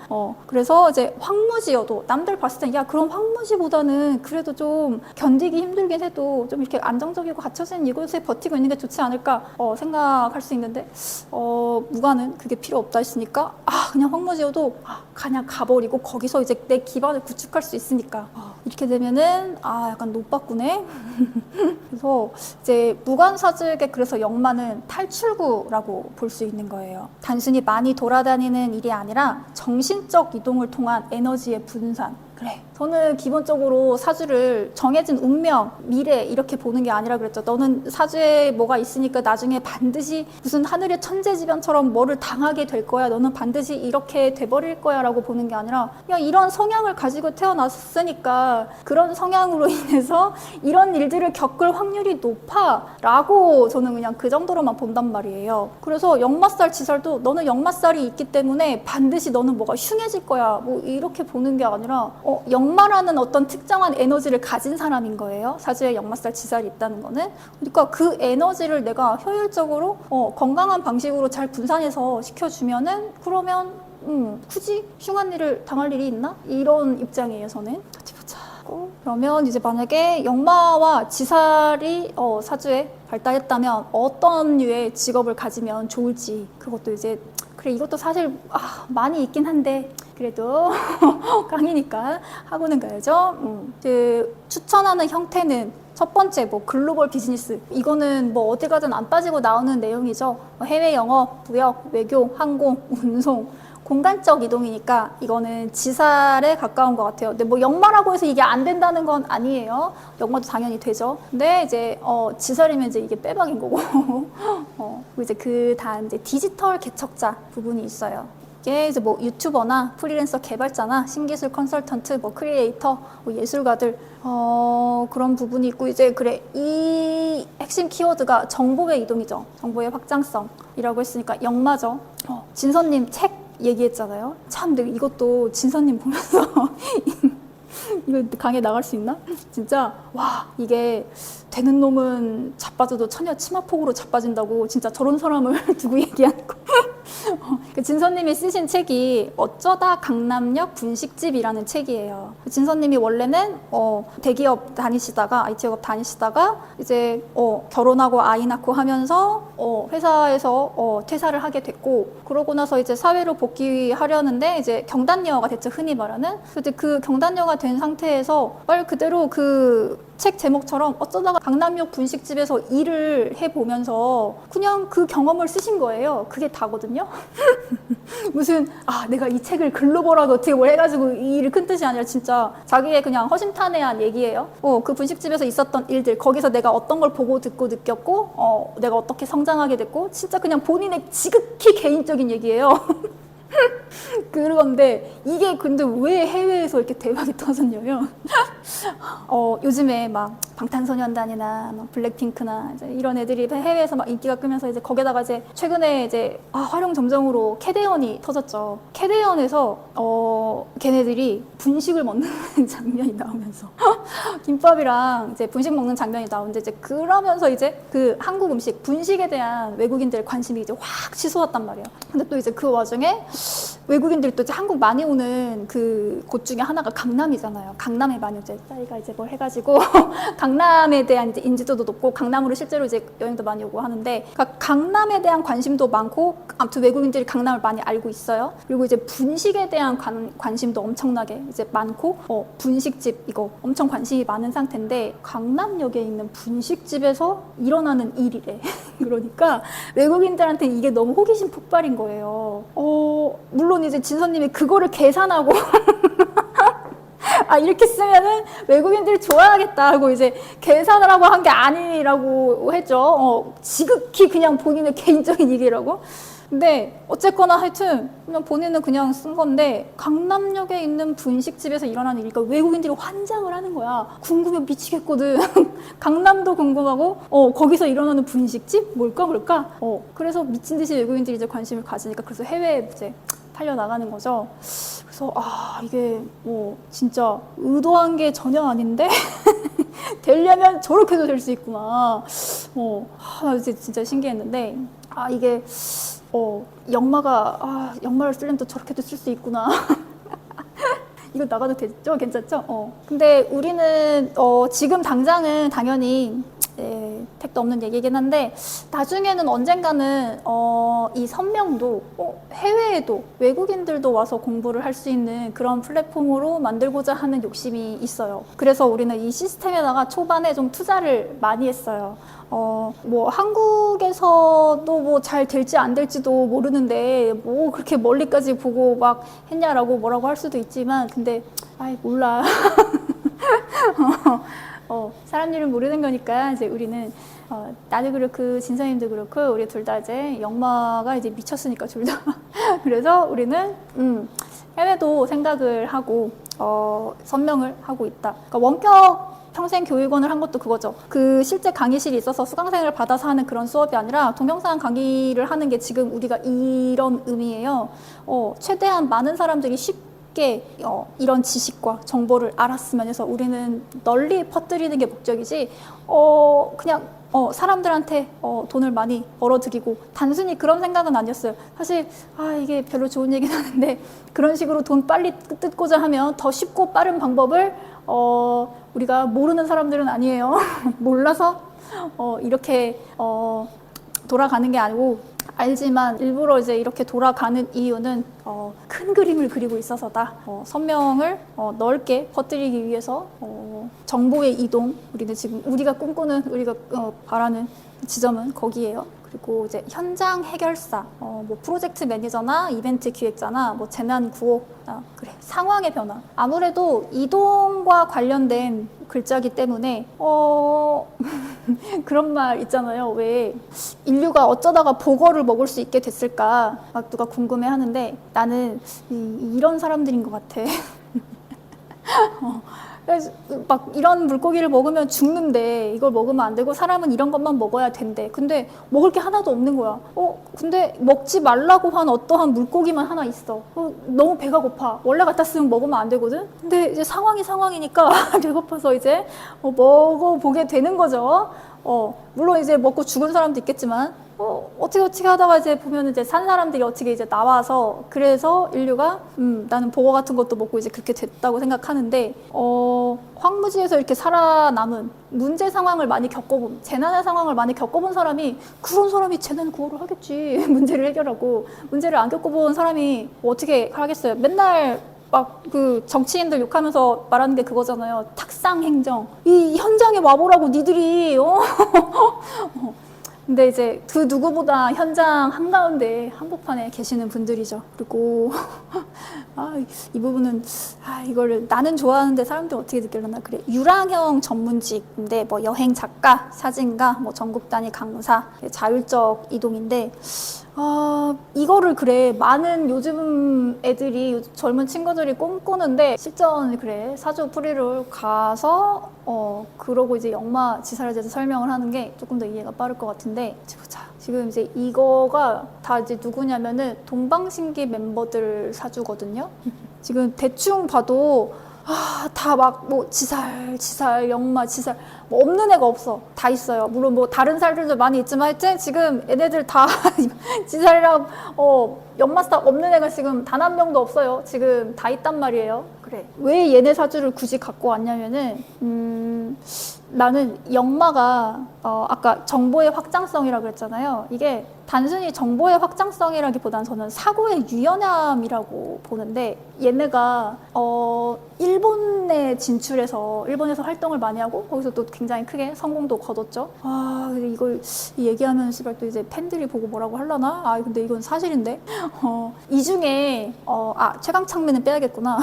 Speaker 1: 그래서 이제 황무지여도 남들 봤을 땐 야 그럼 황무지보다는 그래도 좀 견디기 힘들긴 해도 좀 이렇게 안정적이고 갇혀진 이곳에 버티고 있는 게 좋지 않을까 생각할 수 있는데 무관은 그게 필요 없다 했으니까 그냥 황무지여도 그냥 가버리고 거기서 이제 내 기반을 구축할 수 있으니까 이렇게 되면은 약간 노빠꾸네. 그래서 이제 무관사직에 그래서 역마는 탈출구라고 볼 수 있는 거예요. 단순히 많이 돌아다니는 일이 아니라 정신적 이동을 통한 에너지의 분산. 그래. 저는 기본적으로 사주를 정해진 운명, 미래 이렇게 보는 게 아니라 그랬죠. 너는 사주에 뭐가 있으니까 나중에 반드시 무슨 하늘의 천재지변처럼 뭐를 당하게 될 거야. 너는 반드시 이렇게 돼버릴 거야 라고 보는 게 아니라 그냥 이런 성향을 가지고 태어났으니까 그런 성향으로 인해서 이런 일들을 겪을 확률이 높아 라고 저는 그냥 그 정도로만 본단 말이에요. 그래서 역마살 지살도 너는 역마살이 있기 때문에 반드시 너는 뭐가 흉해질 거야 뭐 이렇게 보는 게 아니라 역마라는 어떤 특정한 에너지를 가진 사람인 거예요. 사주에 역마살 지살이 있다는 거는. 그러니까 그 에너지를 내가 효율적으로 건강한 방식으로 잘 분산해서 시켜주면은 그러면 굳이 흉한 일을 당할 일이 있나? 이런 입장이에요 저는. 어디 보자. 그러면 이제 만약에 역마와 지살이 사주에 발달했다면 어떤 류의 직업을 가지면 좋을지 그것도 이제 그래 이것도 사실 많이 있긴 한데 그래도 강의니까 하고는 가야죠. 추천하는 형태는 첫 번째 뭐 글로벌 비즈니스 이거는 뭐 어디 가든 안 빠지고 나오는 내용이죠. 해외 영업, 무역, 외교, 항공, 운송 공간적 이동이니까 이거는 지살에 가까운 것 같아요. 근데 뭐 역마라고 해서 이게 안 된다는 건 아니에요. 역마도 당연히 되죠. 근데 이제 지살이면 이제 이게 빼박인 거고 그리고 이제 그 다음 이제 디지털 개척자 부분이 있어요. 이게 이제 뭐 유튜버나 프리랜서 개발자나 신기술 컨설턴트, 뭐 크리에이터, 뭐 예술가들 그런 부분이 있고 이제 그래 이 핵심 키워드가 정보의 이동이죠. 정보의 확장성이라고 했으니까 역마죠. 진선님 책 얘기했잖아요. 참 근데 이것도 진선님 보면서 이거 강의 나갈 수 있나? 진짜 와 이게 되는 놈은 자빠져도 처녀 치마폭으로 자빠진다고 진짜 저런 사람을 두고 얘기하는 거. 그 진선님이 쓰신 책이 어쩌다 강남역 분식집이라는 책이에요. 진선님이 원래는 대기업 다니시다가 IT업 다니시다가 이제 결혼하고 아이 낳고 하면서 회사에서 퇴사를 하게 됐고 그러고 나서 이제 사회로 복귀하려는데 이제 경단녀가 됐죠. 흔히 말하는. 그래서 그 경단녀가 된 상태에서 말 그대로 그 책 제목처럼 어쩌다가 강남역 분식집에서 일을 해보면서 그냥 그 경험을 쓰신 거예요. 그게 다거든요. 무슨 내가 이 책을 글로벌하게 어떻게 뭘 해가지고 이 일을 큰 뜻이 아니라 진짜 자기의 그냥 허심탄회한 얘기예요. 그 분식집에서 있었던 일들 거기서 내가 어떤 걸 보고 듣고 느꼈고 내가 어떻게 성장하게 됐고 진짜 그냥 본인의 지극히 개인적인 얘기예요. 그런데 이게 근데 왜 해외에서 이렇게 대박이 터졌냐면 요즘에 막 방탄소년단이나 막 블랙핑크나 이제 이런 애들이 해외에서 막 인기가 끄면서 이제 거기다가 이제 최근에 이제 활용 점정으로 캐대언이 터졌죠. 캐대언에서 걔네들이 분식을 먹는 장면이 나오면서 김밥이랑 이제 분식 먹는 장면이 나오는데 이제 그러면서 이제 그 한국 음식 분식에 대한 외국인들의 관심이 이제 확 치솟았단 말이에요. 근데 또 이제 그 와중에 외국인들이 또 이제 한국 많이 오는 그 곳 중에 하나가 강남이잖아요. 강남에 많이 이제 싸이가 이제 뭘 해가지고 강남에 대한 이제 인지도도 높고 강남으로 실제로 이제 여행도 많이 오고 하는데, 그러니까 강남에 대한 관심도 많고 아무튼 외국인들이 강남을 많이 알고 있어요. 그리고 이제 분식에 대한 관심도 엄청나게 이제 많고 분식집 이거 엄청 관심이 많은 상태인데 강남역에 있는 분식집에서 일어나는 일이래. 그러니까 외국인들한테 이게 너무 호기심 폭발인 거예요. 물론 이제 진서님이 그거를 계산하고 이렇게 쓰면은 외국인들이 좋아하겠다 하고 이제 계산을 하고 한 게 아니라고 했죠. 지극히 그냥 본인의 개인적인 얘기라고. 근데 어쨌거나 하여튼 그냥 본인은 그냥 쓴 건데, 강남역에 있는 분식집에서 일어나는 일이니까 외국인들이 환장을 하는 거야. 궁금해 미치겠거든. 강남도 궁금하고 거기서 일어나는 분식집? 뭘까? 그래서 미친 듯이 외국인들이 이제 관심을 가지니까 그래서 해외에 이제 팔려 나가는 거죠. 그래서 이게 뭐 진짜 의도한 게 전혀 아닌데 되려면 저렇게도 될 수 있구나. 진짜 신기했는데 이게 역마를 쓰려면 또 저렇게도 쓸 수 있구나. 이거 나가도 되죠? 괜찮죠? 근데 우리는 지금 당장은 당연히 택도 없는 얘기긴 한데, 나중에는 언젠가는 이 선명도 해외에도 외국인들도 와서 공부를 할 수 있는 그런 플랫폼으로 만들고자 하는 욕심이 있어요. 그래서 우리는 이 시스템에다가 초반에 좀 투자를 많이 했어요. 뭐 한국에서도 뭐 잘 될지 안 될지도 모르는데 뭐 그렇게 멀리까지 보고 막 했냐라고 뭐라고 할 수도 있지만, 근데 몰라. 사람 일은 모르는 거니까 이제 우리는 나도 그렇고 진서님도 그렇고 우리 둘 다 이제 역마가 이제 미쳤으니까 둘 다. 그래서 우리는 해외도 생각을 하고 선명을 하고 있다. 그러니까 원격 평생 교육원을 한 것도 그거죠. 그 실제 강의실이 있어서 수강생을 받아서 하는 그런 수업이 아니라 동영상 강의를 하는 게 지금 우리가 이런 의미예요. 최대한 많은 사람들이 쉽게 이런 지식과 정보를 알았으면 해서 우리는 널리 퍼뜨리는 게 목적이지, 그냥 사람들한테 돈을 많이 벌어들이고 단순히 그런 생각은 아니었어요. 사실 이게 별로 좋은 얘기는 아닌데, 그런 식으로 돈 빨리 뜯고자 하면 더 쉽고 빠른 방법을 우리가 모르는 사람들은 아니에요. 몰라서 이렇게 돌아가는 게 아니고, 알지만 일부러 이제 이렇게 돌아가는 이유는 큰 그림을 그리고 있어서다. 선명을 넓게 퍼뜨리기 위해서 정보의 이동, 우리는 지금 우리가 꿈꾸는, 우리가 바라는 지점은 거기에요. 그리고 이제 현장 해결사, 뭐 프로젝트 매니저나 이벤트 기획자나 뭐 재난 구호, 상황의 변화. 아무래도 이동과 관련된 글자기 때문에 그런 말 있잖아요. 왜 인류가 어쩌다가 보거를 먹을 수 있게 됐을까 막 누가 궁금해하는데, 나는 이런 사람들인 것 같아. 막 이런 물고기를 먹으면 죽는데 이걸 먹으면 안 되고 사람은 이런 것만 먹어야 된대. 근데 먹을 게 하나도 없는 거야. 근데 먹지 말라고 한 어떠한 물고기만 하나 있어. 너무 배가 고파. 원래 같았으면 먹으면 안 되거든. 근데 이제 상황이니까 배고파서 이제 먹어보게 되는 거죠. 물론 이제 먹고 죽은 사람도 있겠지만, 어떻게 하다가 이제 보면 이제 산 사람들이 어떻게 이제 나와서, 그래서 인류가 나는 보거 같은 것도 먹고 이제 그렇게 됐다고 생각하는데, 황무지에서 이렇게 살아남은, 문제 상황을 많이 겪어본, 재난의 상황을 많이 겪어본 사람이, 그런 사람이 재난 구호를 하겠지. 문제를 해결하고. 문제를 안 겪어본 사람이 어떻게 하겠어요. 맨날 막 그 정치인들 욕하면서 말하는 게 그거잖아요. 탁상 행정. 이 현장에 와보라고 니들이. 근데 이제 그 누구보다 현장 한가운데 한복판에 계시는 분들이죠. 그리고 이 부분은 이거를 나는 좋아하는데 사람들 어떻게 느끼려나. 그래, 유랑형 전문직인데 뭐 여행 작가, 사진가, 뭐 전국 단위 강사, 자율적 이동인데 이거를 그래 많은 요즘 애들이 젊은 친구들이 꿈꾸는데 실전 그래 사주 풀이를 가서 그러고 이제 역마 지사를 대해서 설명을 하는 게 조금 더 이해가 빠를 것 같은데 보자. 지금 이제 이거가 다 이제 누구냐면은 동방신기 멤버들 사주거든요. 지금 대충 봐도 다 막 뭐 지살, 역마, 지살 뭐 없는 애가 없어. 다 있어요. 물론 뭐 다른 살들도 많이 있지만 하여튼 지금 얘네들 다 지살이랑 역마스타 없는 애가 지금 단 한 명도 없어요. 지금 다 있단 말이에요. 그래. 왜 얘네 사주를 굳이 갖고 왔냐면은 나는 역마가 아까 정보의 확장성이라고 그랬잖아요. 이게 단순히 정보의 확장성이라기보다는 저는 사고의 유연함이라고 보는데 얘네가 일본에 진출해서 일본에서 활동을 많이 하고 거기서 또 굉장히 크게 성공도 거뒀죠. 근데 이걸 얘기하면 씨발 또 이제 팬들이 보고 뭐라고 하려나? 근데 이건 사실인데. 이 중에 최강창민은 빼야겠구나.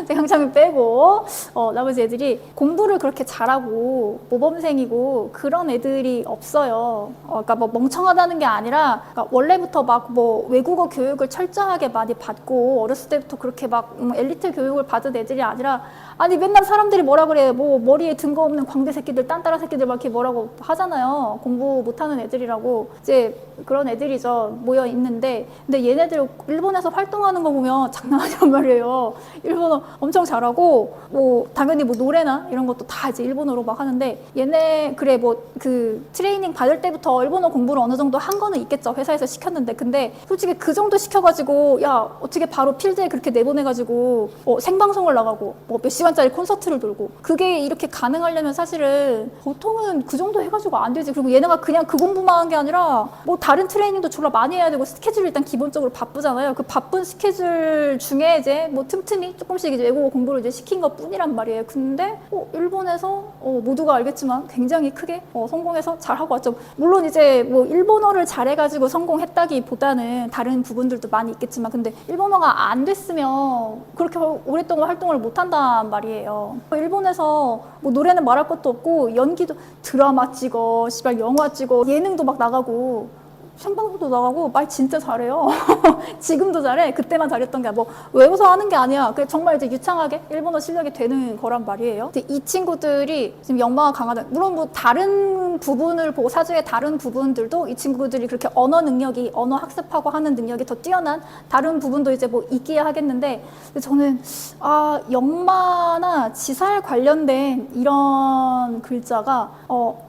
Speaker 1: 최강창민 빼고 나머지 애들이 공부를 그렇게 잘하고 모범생이고 그런 애들이 없어요. 그러니까 뭐 멍청하다는 게 아니라 그러니까 원래부터 막 뭐 외국어 교육을 철저하게 많이 받고 어렸을 때부터 그렇게 막 엘리트 교육을 받은 애들이 아니라 아니 맨날 사람들이 뭐라 그래 뭐 머리에 든거 없는 광대 새끼들 딴따라 새끼들 막 이렇게 뭐라고 하잖아요. 공부 못하는 애들이라고 이제 그런 애들이죠. 모여 있는데 근데 얘네들 일본에서 활동하는 거 보면 장난 아니란 말이에요. 일본어 엄청 잘하고 뭐 당연히 뭐 노래나 이런 것도 다 이제 일본어로 막 하는데 얘네 그래 뭐 그 트레이닝 받을 때부터 일본어 공부를 어느 정도 한 거는 있겠죠. 회사에서 시켰는데 근데 솔직히 그 정도 시켜가지고 야 어떻게 바로 필드에 그렇게 내보내가지고 생방송을 나가고 뭐 몇 시간짜리 콘서트를 돌고 그게 이렇게 가능하려면 사실은 보통은 그 정도 해가지고 안 되지. 그리고 얘네가 그냥 그 공부만 한 게 아니라 뭐 다른 트레이닝도 졸라 많이 해야 되고 스케줄이 일단 기본적으로 바쁘잖아요. 그 바쁜 스케줄 중에 이제 뭐 틈틈이 조금씩 이제 외국어 공부를 이제 시킨 것 뿐이란 말이에요. 근데 일본에서 모두가 알겠지만 굉장히 크게 성공해서 잘하고 왔죠. 물론 이제 뭐 일본어를 잘해가지고 성공했다기보다는 다른 부분들도 많이 있겠지만 근데 일본어가 안 됐으면 그렇게 오랫동안 활동을 못한단 말이에요. 일본에서 뭐 노래는 말할 것도 없고 연기도 드라마 찍어, 씨발 영화 찍어, 예능도 막 나가고 생방송도 나가고 말 진짜 잘해요. 지금도 잘해. 그때만 잘했던 게 뭐 외워서 하는 게 아니야. 그게 정말 이제 유창하게 일본어 실력이 되는 거란 말이에요. 이 친구들이 지금 역마가 강하다. 물론 뭐 다른 부분을 보고 사주의 다른 부분들도 이 친구들이 그렇게 언어 능력이 언어 학습하고 하는 능력이 더 뛰어난 다른 부분도 이제 뭐 있기야 하겠는데 저는 역마나 지살 관련된 이런 글자가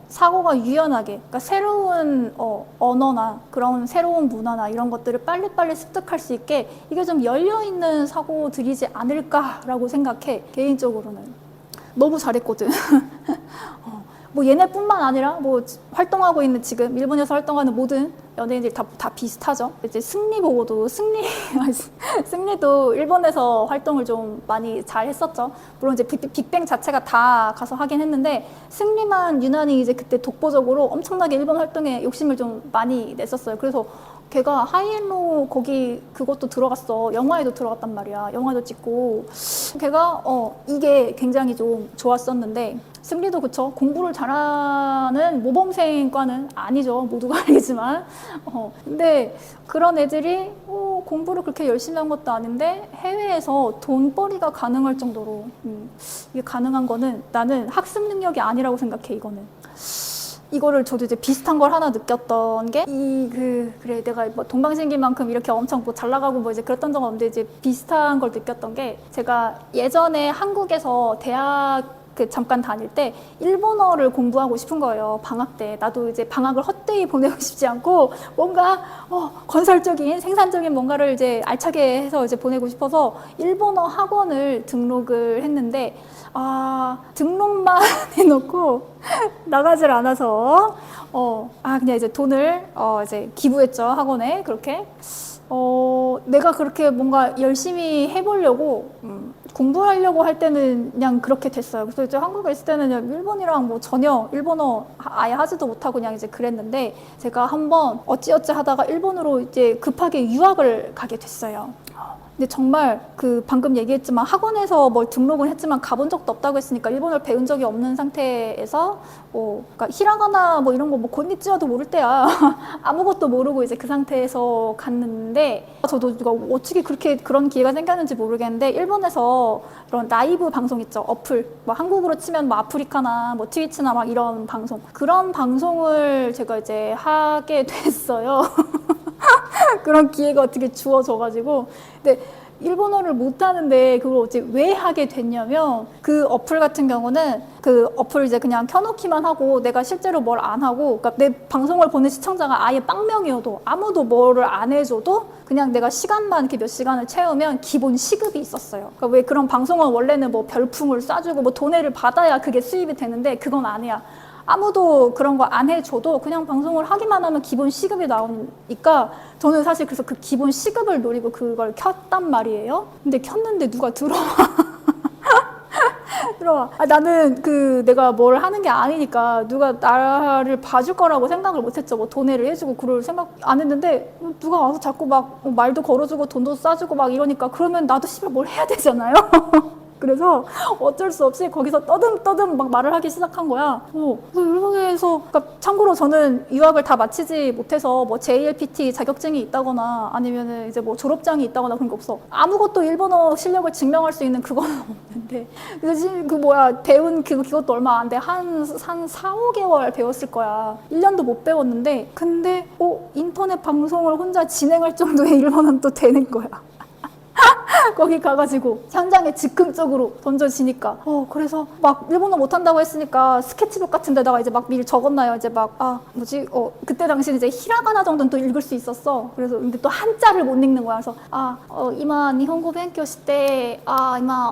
Speaker 1: 사고가 유연하게, 그러니까 새로운 언어나 그런 새로운 문화나 이런 것들을 빨리빨리 습득할 수 있게 이게 좀 열려있는 사고들이지 않을까라고 생각해. 개인적으로는 너무 잘했거든. 뭐 얘네뿐만 아니라 뭐 활동하고 있는 지금 일본에서 활동하는 모든 연예인들이 다 비슷하죠. 이제 승리 보고도 승리도 일본에서 활동을 좀 많이 잘 했었죠. 물론 이제 빅뱅 자체가 다 가서 하긴 했는데 승리만 유난히 이제 그때 독보적으로 엄청나게 일본 활동에 욕심을 좀 많이 냈었어요. 그래서 걔가 하이엘로 거기 그것도 들어갔어. 영화에도 들어갔단 말이야. 영화도 찍고 걔가 이게 굉장히 좀 좋았었는데 승리도 그쵸. 공부를 잘하는 모범생과는 아니죠. 모두가 알겠지만. 근데 그런 애들이 공부를 그렇게 열심히 한 것도 아닌데 해외에서 돈벌이가 가능할 정도로 이게 가능한 거는 나는 학습 능력이 아니라고 생각해. 이거를 저도 이제 비슷한 걸 하나 느꼈던 게 그래 내가 뭐 동방신기만큼 이렇게 엄청 뭐 잘 나가고 뭐 이제 그랬던 적은 없는데 이제 비슷한 걸 느꼈던 게 제가 예전에 한국에서 대학 잠깐 다닐 때 일본어를 공부하고 싶은 거예요. 방학 때. 나도 이제 방학을 헛되이 보내고 싶지 않고 뭔가 건설적인 생산적인 뭔가를 이제 알차게 해서 이제 보내고 싶어서 일본어 학원을 등록을 했는데 등록만 해놓고 나가질 않아서 그냥 이제 돈을 이제 기부했죠. 학원에 그렇게. 내가 그렇게 뭔가 열심히 해보려고 공부하려고 할 때는 그냥 그렇게 됐어요. 그래서 이제 한국에 있을 때는 그냥 일본이랑 뭐 전혀 일본어 아예 하지도 못하고 그냥 이제 그랬는데 제가 한번 어찌어찌 하다가 일본으로 이제 급하게 유학을 가게 됐어요. 근데 정말 그 방금 얘기했지만 학원에서 뭘 등록은 했지만 가본 적도 없다고 했으니까 일본어를 배운 적이 없는 상태에서 그러니까 히라가나 뭐 이런 거 뭐 곤니찌와도 모를 때야 아무것도 모르고 이제 그 상태에서 갔는데 저도 어떻게 그렇게 그런 기회가 생겼는지 모르겠는데 일본에서 그런 라이브 방송 있죠. 어플 뭐 한국으로 치면 뭐 아프리카나 뭐 트위치나 막 이런 방송 그런 방송을 제가 이제 하게 됐어요. 그런 기회가 어떻게 주어져가지고 근데 일본어를 못하는데 그걸 어떻게 왜 하게 됐냐면 그 어플 같은 경우는 그 어플 이제 그냥 켜놓기만 하고 내가 실제로 뭘 안 하고 그러니까 내 방송을 보는 시청자가 아예 빵명이어도 아무도 뭐를 안 해줘도 그냥 내가 시간만 이렇게 몇 시간을 채우면 기본 시급이 있었어요. 그러니까 왜 그런 방송은 원래는 뭐 별풍을 쏴주고 뭐 돈을 받아야 그게 수입이 되는데 그건 아니야. 아무도 그런 거 안 해줘도 그냥 방송을 하기만 하면 기본 시급이 나오니까 저는 사실 그래서 그 기본 시급을 노리고 그걸 켰단 말이에요. 근데 켰는데 누가 들어와. 들어와. 나는 내가 뭘 하는 게 아니니까 누가 나를 봐줄 거라고 생각을 못 했죠. 뭐 돈을 해주고 그럴 생각 안 했는데 누가 와서 자꾸 막 말도 걸어주고 돈도 싸주고 막 이러니까 그러면 나도 씨발 뭘 해야 되잖아요. 그래서 어쩔 수 없이 거기서 떠듬떠듬 막 말을 하기 시작한 거야. 그래서 일본에서 그러니까 참고로 저는 유학을 다 마치지 못해서 뭐 JLPT 자격증이 있다거나 아니면은 이제 뭐 졸업장이 있다거나 그런 게 없어. 아무것도 일본어 실력을 증명할 수 있는 그거는 없는데. 그래서 지금 배운 그것도 얼마 안 돼. 한 4, 5개월 배웠을 거야. 1년도 못 배웠는데 근데 인터넷 방송을 혼자 진행할 정도의 일본어는 또 되는 거야. 거기 가가지고 현장에 즉흥적으로 던져지니까 그래서 막 일본어 못한다고 했으니까 스케치북 같은 데다가 이제 막 미리 적었나요. 이제 막 그때 당시는 이제 히라가나 정도는 또 읽을 수 있었어. 그래서 근데 또 한자를 못 읽는 거야. 그래서 이마 일본어 勉強して 이마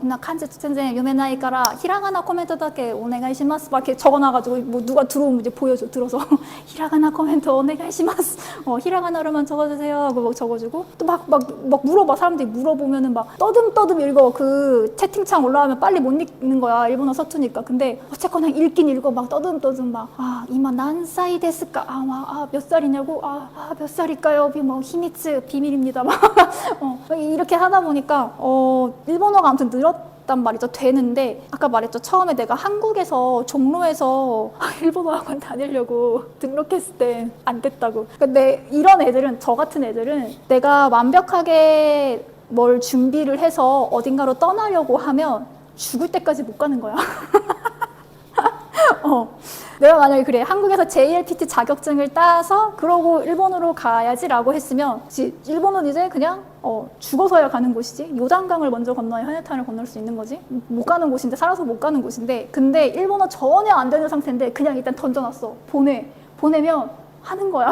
Speaker 1: 나 간지全然 読めないから 히라가나 코멘트だけ お願いします 막 이렇게 적어놔가지고 뭐 누가 들어오면 이제 보여줘. 들어서 히라가나 코멘트 お願いします 히라가나로만 적어주세요. 그거 막 적어주고 또 막 물어봐. 사람들이 물어보면은 막 떠듬떠듬 읽어. 그 채팅창 올라가면 빨리 못 읽는 거야. 일본어 서투니까. 근데 어쨌거나 읽긴 읽어. 막 떠듬떠듬 막 이마 난사이 데스까? 몇 살이냐고? 몇 살일까요? 뭐 히미츠 비밀입니다. 막 이렇게 하다 보니까 일본어가 아무튼 늘었단 말이죠. 되는데 아까 말했죠. 처음에 내가 한국에서 종로에서 일본어 학원 다니려고 등록했을 때 안 됐다고. 근데 이런 애들은 저 같은 애들은 내가 완벽하게 뭘 준비를 해서 어딘가로 떠나려고 하면 죽을 때까지 못 가는 거야. 내가 만약에 그래 한국에서 JLPT 자격증을 따서 그러고 일본으로 가야지라고 했으면 일본은 이제 그냥 죽어서야 가는 곳이지. 요단강을 먼저 건너야 현해탄을 건널 수 있는 거지. 못 가는 곳인데 살아서 못 가는 곳인데 근데 일본어 전혀 안 되는 상태인데 그냥 일단 던져놨어. 보내면 하는 거야.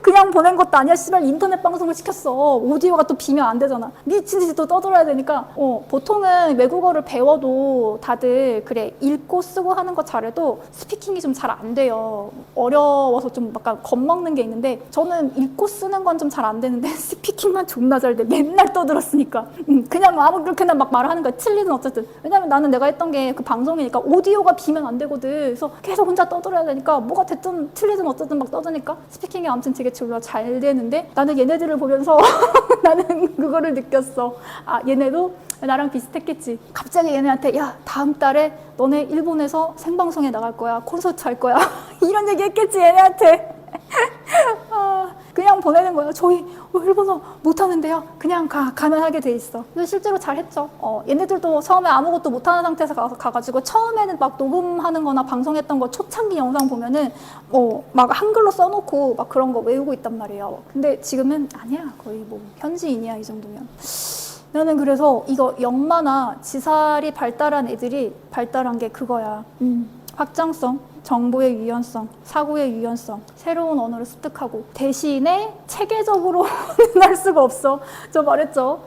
Speaker 1: 그냥 보낸 것도 아니야. 씨발 인터넷 방송을 시켰어. 오디오가 또 비면 안 되잖아. 미친 듯이 또 떠들어야 되니까 보통은 외국어를 배워도 다들 그래 읽고 쓰고 하는 거 잘해도 스피킹이 좀 잘 안 돼요. 어려워서 좀 약간 겁먹는 게 있는데 저는 읽고 쓰는 건 좀 잘 안 되는데 스피킹만 존나 잘 돼. 맨날 떠들었으니까 그냥 아무 그렇게나 막 말하는 거야. 틀리든 어쨌든. 왜냐면 나는 내가 했던 게 그 방송이니까 오디오가 비면 안 되거든. 그래서 계속 혼자 떠들어야 되니까 뭐가 됐든 틀리든 어쨌든 막 떠드니까 스피킹이 아무튼 되게 졸라 잘 되는데 나는 얘네들을 보면서 나는 그거를 느꼈어. 얘네도 나랑 비슷했겠지. 갑자기 얘네한테 야 다음 달에 너네 일본에서 생방송에 나갈 거야. 콘서트 할 거야. 이런 얘기 했겠지 얘네한테. 그냥 보내는 거야. 저희 일본어 못하는데요. 그냥 가면 하게 돼 있어. 근데 실제로 잘했죠. 얘네들도 처음에 아무것도 못하는 상태에서 가가지고 처음에는 막 녹음하는 거나 방송했던 거 초창기 영상 보면은 막 한글로 써놓고 막 그런 거 외우고 있단 말이에요. 근데 지금은 아니야. 거의 뭐 현지인이야 이 정도면. 나는 그래서 이거 영마나 지살이 발달한 애들이 발달한 게 그거야. 확장성, 정보의 유연성, 사고의 유연성, 새로운 언어를 습득하고 대신에 체계적으로는 할 수가 없어. 저 말했죠.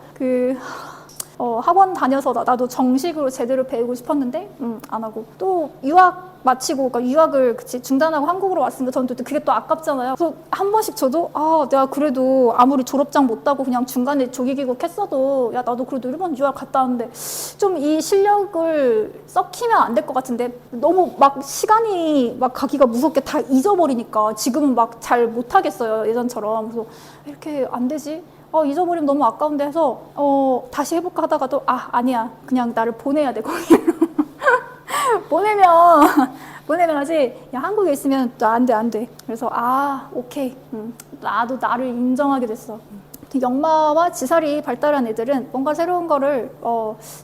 Speaker 1: 학원 다녀서 나도 정식으로 제대로 배우고 싶었는데 안 하고 또 유학 마치고 그러니까 유학을 중단하고 한국으로 왔으니까 저는 또 그게 또 아깝잖아요. 그래서 한 번씩 저도 내가 그래도 아무리 졸업장 못 따고 그냥 중간에 조기귀국 했어도 야 나도 그래도 일본 유학 갔다 왔는데 좀 이 실력을 썩히면 안 될 것 같은데 너무 막 시간이 막 가기가 무섭게 다 잊어버리니까 지금은 막 잘 못하겠어요 예전처럼. 그래서 이렇게 안 되지? 잊어버리면 너무 아까운데 해서 다시 해볼까 하다가도 아니야. 그냥 나를 보내야 돼, 거기로. 보내면 하지. 야, 한국에 있으면 또 안 돼. 그래서 오케이. 나도 나를 인정하게 됐어. 역마와 지살이 발달한 애들은 뭔가 새로운 거를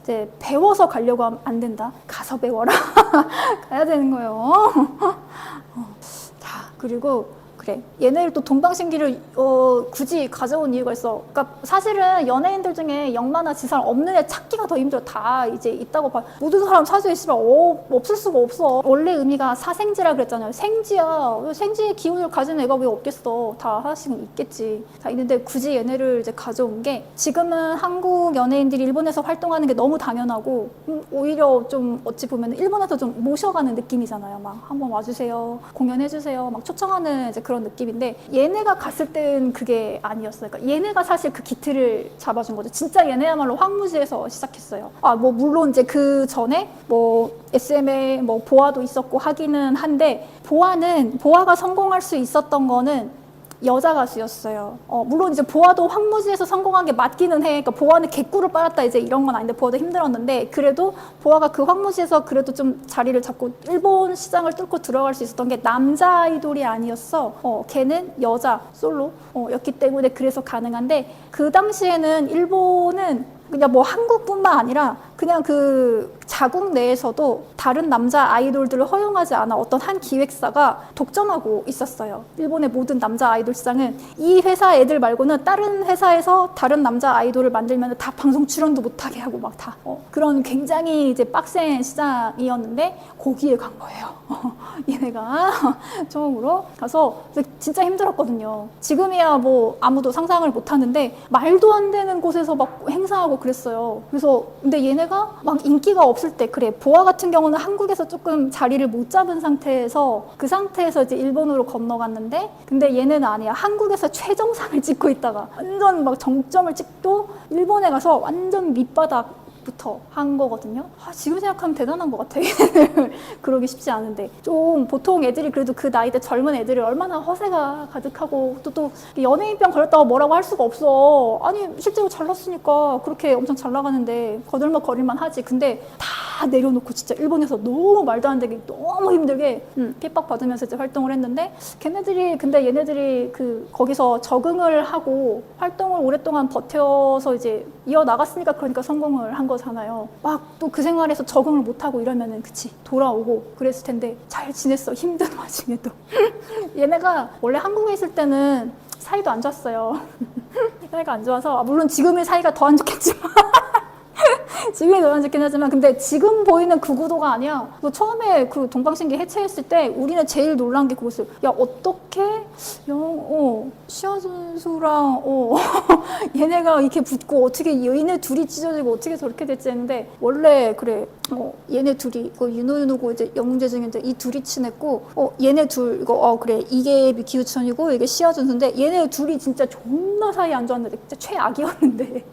Speaker 1: 이제 배워서 가려고 하면 안 된다. 가서 배워라. 가야 되는 거예요. 자, 그리고 그래, 얘네를 또 동방신기를 굳이 가져온 이유가 있어. 그러니까 사실은 연예인들 중에 역마나 지살 없는 애 찾기가 더 힘들어. 다 이제 있다고 봐. 모든 사람 사주에 있으면 없을 수가 없어. 원래 의미가 사생지라 그랬잖아요. 생지야. 생지의 기운을 가진 애가 왜 없겠어. 다 하나씩은 있겠지. 다 있는데 굳이 얘네를 이제 가져온 게, 지금은 한국 연예인들이 일본에서 활동하는 게 너무 당연하고 오히려 좀 어찌 보면 일본에서 좀 모셔가는 느낌이잖아요. 막 한번 와주세요, 공연해주세요, 막 초청하는 이제 그런 느낌인데, 얘네가 갔을 땐 그게 아니었어요. 그러니까 얘네가 사실 그 기틀을 잡아준 거죠. 진짜 얘네야말로 황무지에서 시작했어요. 뭐 물론 이제 그 전에 뭐 SM에 뭐 보아도 있었고 하기는 한데, 보아가 성공할 수 있었던 거는 여자 가수였어요. 물론 이제 보아도 황무지에서 성공한 게 맞기는 해. 그러니까 보아는 개꿀을 빨았다 이제 이런 건 아닌데, 보아도 힘들었는데, 그래도 보아가 그 황무지에서 그래도 좀 자리를 잡고 일본 시장을 뚫고 들어갈 수 있었던 게 남자 아이돌이 아니었어. 걔는 여자 솔로 였기 때문에 그래서 가능한데, 그 당시에는 일본은 그냥 뭐 한국뿐만 아니라 그냥 그 자국 내에서도 다른 남자 아이돌들을 허용하지 않아 어떤 한 기획사가 독점하고 있었어요. 일본의 모든 남자 아이돌 시장은 이 회사 애들 말고는 다른 회사에서 다른 남자 아이돌을 만들면 다 방송 출연도 못하게 하고 막 다 그런 굉장히 이제 빡센 시장이었는데, 거기에 간 거예요. 얘네가 처음으로 가서 진짜 힘들었거든요. 지금이야 뭐 아무도 상상을 못 하는데 말도 안 되는 곳에서 막 행사하고 그랬어요. 그래서 근데 얘네가 막 인기가 없을 때, 그래, 보아 같은 경우는 한국에서 조금 자리를 못 잡은 상태에서 그 상태에서 이제 일본으로 건너갔는데, 근데 얘네는 아니야. 한국에서 최정상을 찍고 있다가 완전 막 정점을 찍고 일본에 가서 완전 밑바닥 부터 한 거거든요. 지금 생각하면 대단한 것 같아. 그러기 쉽지 않은데, 좀 보통 애들이 그래도 그 나이 때 젊은 애들이 얼마나 허세가 가득하고 또 연예인병 걸렸다고 뭐라고 할 수가 없어. 아니 실제로 잘났으니까 그렇게 엄청 잘 나가는데 거들먹거릴만 하지. 근데 다 내려놓고 진짜 일본에서 너무 말도 안 되게 너무 힘들게 핍박 받으면서 이제 활동을 했는데, 근데 얘네들이 거기서 적응을 하고 활동을 오랫동안 버텨서 이제 이어나갔으니까, 그러니까 성공을 한 거잖아요. 막 또 그 생활에서 적응을 못하고 이러면은 그치, 돌아오고 그랬을 텐데 잘 지냈어. 힘든 와중에도. 얘네가 원래 한국에 있을 때는 사이도 안 좋았어요. 사이가 안 좋아서, 물론 지금의 사이가 더 안 좋겠지만 지금이 더 안 좋긴 하지만, 근데 지금 보이는 그 구도가 아니야. 처음에 그 동방신기 해체했을 때 우리는 제일 놀란 게 그거였어요. 야, 어떻게 시아준수랑 얘네가 이렇게 붙고 어떻게 얘네 둘이 찢어지고 어떻게 저렇게 됐지 했는데, 원래 그래, 얘네 둘이 윤호윤호고 이제 영웅재중인데 이 둘이 친했고, 얘네 둘 그래, 이게 미키우천이고 이게 시아준수인데, 얘네 둘이 진짜 존나 사이 안 좋았는데, 진짜 최악이었는데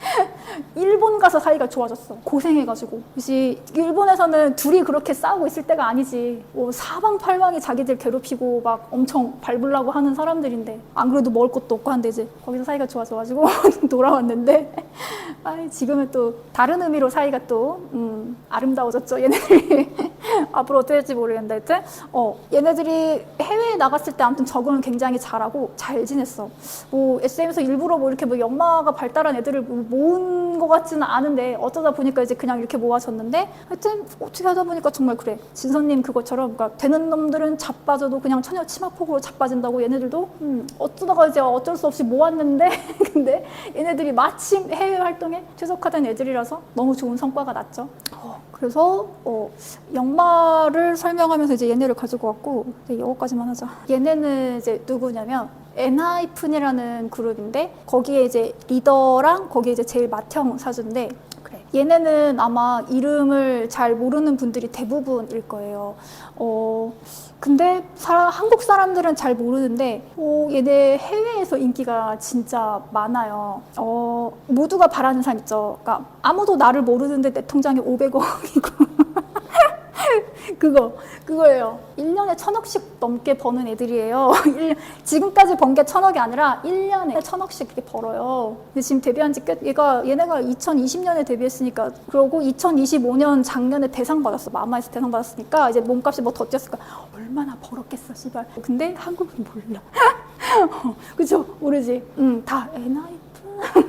Speaker 1: 일본 가서 사이가 좋아졌어. 고생해가지고. 그래서 일본에서는 둘이 그렇게 싸우고 있을 때가 아니지. 사방팔방이 자기들 괴롭히고 막 엄청 밟으려고 하는 사람들인데, 안 그래도 먹을 것도 없고 한데 이제 거기서 사이가 좋아져가지고 돌아왔는데, 지금은 또 다른 의미로 사이가 또 아름다워졌죠, 얘네들이. 앞으로 어떻게 될지 모르겠는데, 하여튼 얘네들이 해외에 나갔을 때 아무튼 적응을 굉장히 잘하고 잘 지냈어. 뭐 SM에서 일부러 뭐 이렇게 뭐 역마가 발달한 애들을 모은 것 같지는 않은데, 어쩌다 보니까 이제 그냥 이렇게 모아졌는데, 하여튼 어떻게 하다 보니까 정말 그래, 진선님 그것처럼, 그러니까 되는 놈들은 자빠져도 그냥 처녀 치마폭으로 자빠진다고, 얘네들도 어쩌다가 이제 어쩔 수 없이 모았는데 근데 얘네들이 마침 해외 활동에 최적화된 애들이라서 너무 좋은 성과가 났죠. 그래서 역마를 설명하면서 이제 얘네를 가지고 왔고, 이거까지만 하자. 얘네는 이제 누구냐면 엔하이픈이라는 그룹인데, 거기에 이제 리더랑 거기에 이제 제일 맏형 사주인데, 그래, 얘네는 아마 이름을 잘 모르는 분들이 대부분일 거예요. 근데 한국 사람들은 잘 모르는데 얘네 해외에서 인기가 진짜 많아요. 모두가 바라는 산 있죠. 그러니까 아무도 나를 모르는데 내 통장에 500억이고 그거예요. 1년에 1,000억씩 넘게 버는 애들이에요. 지금까지 번 게 1,000억이 아니라 1년에 1,000억씩 이렇게 벌어요. 근데 지금 데뷔한 지 얘네가 2020년에 데뷔했으니까, 그러고 2025년 작년에 대상 받았어. 마마에서 대상 받았으니까 이제 몸값이 뭐 더 뛰었을까. 얼마나 벌었겠어, 씨발. 근데 한국은 몰라. 그쵸? 모르지? 다 NI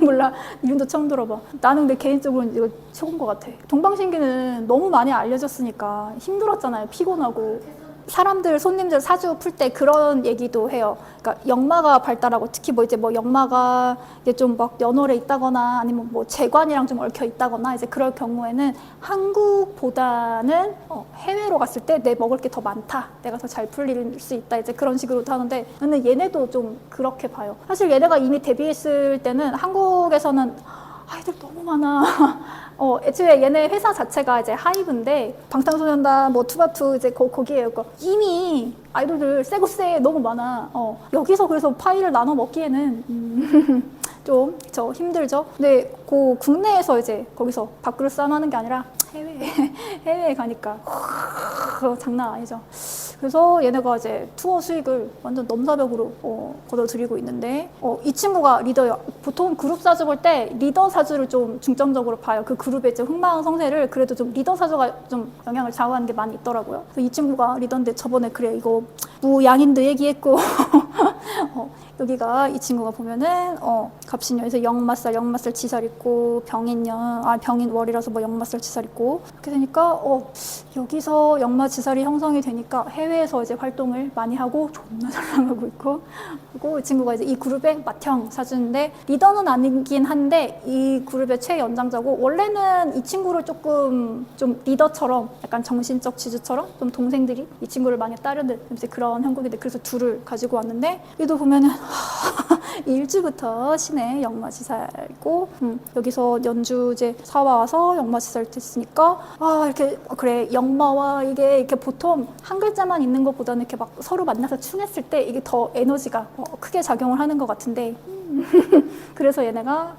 Speaker 1: 몰라. 이름도 처음 들어봐. 나는 근데 개인적으로는 이거 최고인 것 같아. 동방신기는 너무 많이 알려졌으니까 힘들었잖아요. 피곤하고. 사람들, 손님들 사주 풀 때 그런 얘기도 해요. 그러니까 역마가 발달하고, 특히 뭐 이제 뭐 역마가 이제 좀 막 연월에 있다거나 아니면 뭐 재관이랑 좀 얽혀 있다거나 이제 그럴 경우에는 한국보다는 해외로 갔을 때 내 먹을 게 더 많다. 내가 더 잘 풀릴 수 있다. 이제 그런 식으로도 하는데, 근데 얘네도 좀 그렇게 봐요. 사실 얘네가 이미 데뷔했을 때는 한국에서는 아이들 너무 많아. 애초에 얘네 회사 자체가 이제 하이브인데, 방탄소년단, 뭐, 투바투, 이제 거기에요. 이미 아이돌들 쎄고 너무 많아. 여기서 그래서 파이를 나눠 먹기에는, 좀, 힘들죠? 근데, 국내에서 이제 거기서 밥그릇 싸움하는 게 아니라, 해외에 가니까, 장난 아니죠. 그래서 얘네가 이제 투어 수익을 완전 넘사벽으로 거둬들이고 있는데, 이 친구가 리더예요. 보통 그룹 사주 볼 때 리더 사주를 좀 중점적으로 봐요. 그 그룹의 이제 흥망성쇠를 그래도 좀 리더 사주가 좀 영향을 좌우하는 게 많이 있더라고요. 그래서 이 친구가 리더인데 저번에 그래 이거 무양인도 얘기했고 여기가 이 친구가 보면은 갑신년에서 역마살 지살 있고 병인월이라서 뭐 역마살 지살 있고, 이렇게 되니까 여기서 역마 지살이 형성이 되니까 해외에서 이제 활동을 많이 하고 존나 잘 나가고 있고, 그리고 이 친구가 이제 이 그룹의 맏형 사주인데 리더는 아니긴 한데 이 그룹의 최연장자고, 원래는 이 친구를 조금 좀 리더처럼 약간 정신적 지주처럼 좀 동생들이 이 친구를 많이 따르는 이제 그런 형국인데, 그래서 둘을 가지고 왔는데, 얘도 보면은 일주부터 신의 역마지살이고, 여기서 연주 이제 사와 와서 역마지살 됐으니까, 이렇게 그래 역마와 이게 이렇게 보통 한 글자만 있는 것보다는 이렇게 막 서로 만나서 충했을 때 이게 더 에너지가 크게 작용을 하는 것 같은데, 그래서 얘네가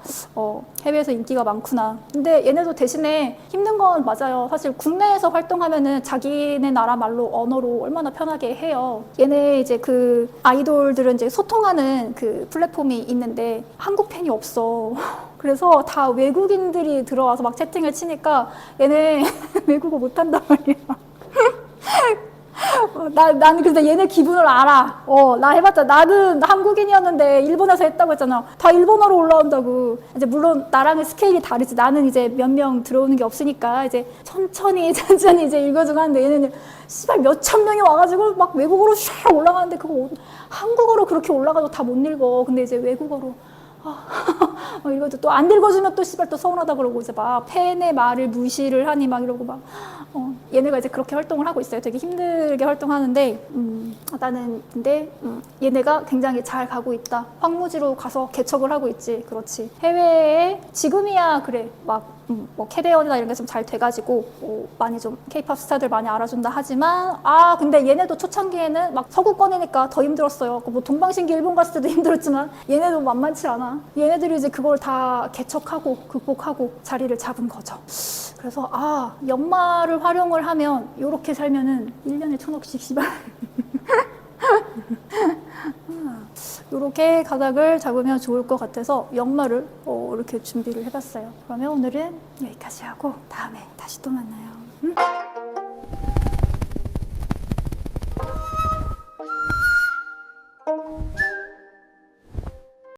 Speaker 1: 해외에서 인기가 많구나. 근데 얘네도 대신에 힘든 건 맞아요. 사실 국내에서 활동하면은 자기네 나라 말로 언어로 얼마나 편하게 해요. 얘네 이제 그 아이돌들은 이제 소통하는 그 플랫폼이 있는데 한국 팬이 없어. 그래서 다 외국인들이 들어와서 막 채팅을 치니까 얘네 외국어 못한단 말이야. 나는 그래서 얘네 기분을 알아. 나 해봤자, 나는 한국인이었는데 일본에서 했다고 했잖아. 다 일본어로 올라온다고. 이제 물론 나랑은 스케일이 다르지. 나는 이제 몇 명 들어오는 게 없으니까 이제 천천히 이제 읽어주고 하는데, 얘네는 씨발 몇천 명이 와가지고 막 외국어로 샥 올라가는데 그거 한국어로 그렇게 올라가도 다 못 읽어. 근데 이제 외국어로 이것도 또 안 읽어주면 또 씨발 또 서운하다 그러고 이제 막 팬의 말을 무시를 하니 막 이러고 막 얘네가 이제 그렇게 활동을 하고 있어요. 되게 힘들게 활동하는데, 나는 근데 얘네가 굉장히 잘 가고 있다. 황무지로 가서 개척을 하고 있지. 그렇지. 해외에 지금이야 그래 막 뭐 캐대언이나 이런 게 좀 잘 돼가지고 많이 좀 케이팝 스타들 많이 알아준다 하지만, 근데 얘네도 초창기에는 막 서구권이니까 더 힘들었어요. 뭐 동방신기 일본 갔을 때도 힘들었지만 얘네도 만만치 않아. 얘네들이 이제 그걸 다 개척하고 극복하고 자리를 잡은 거죠. 그래서 연말을 활용을 하면 요렇게 살면은 1년에 1,000억씩 씨발 요렇게 가닥을 잡으면 좋을 것 같아서 연말을 이렇게 준비를 해봤어요. 그러면 오늘은 여기까지 하고 다음에 다시 또 만나요.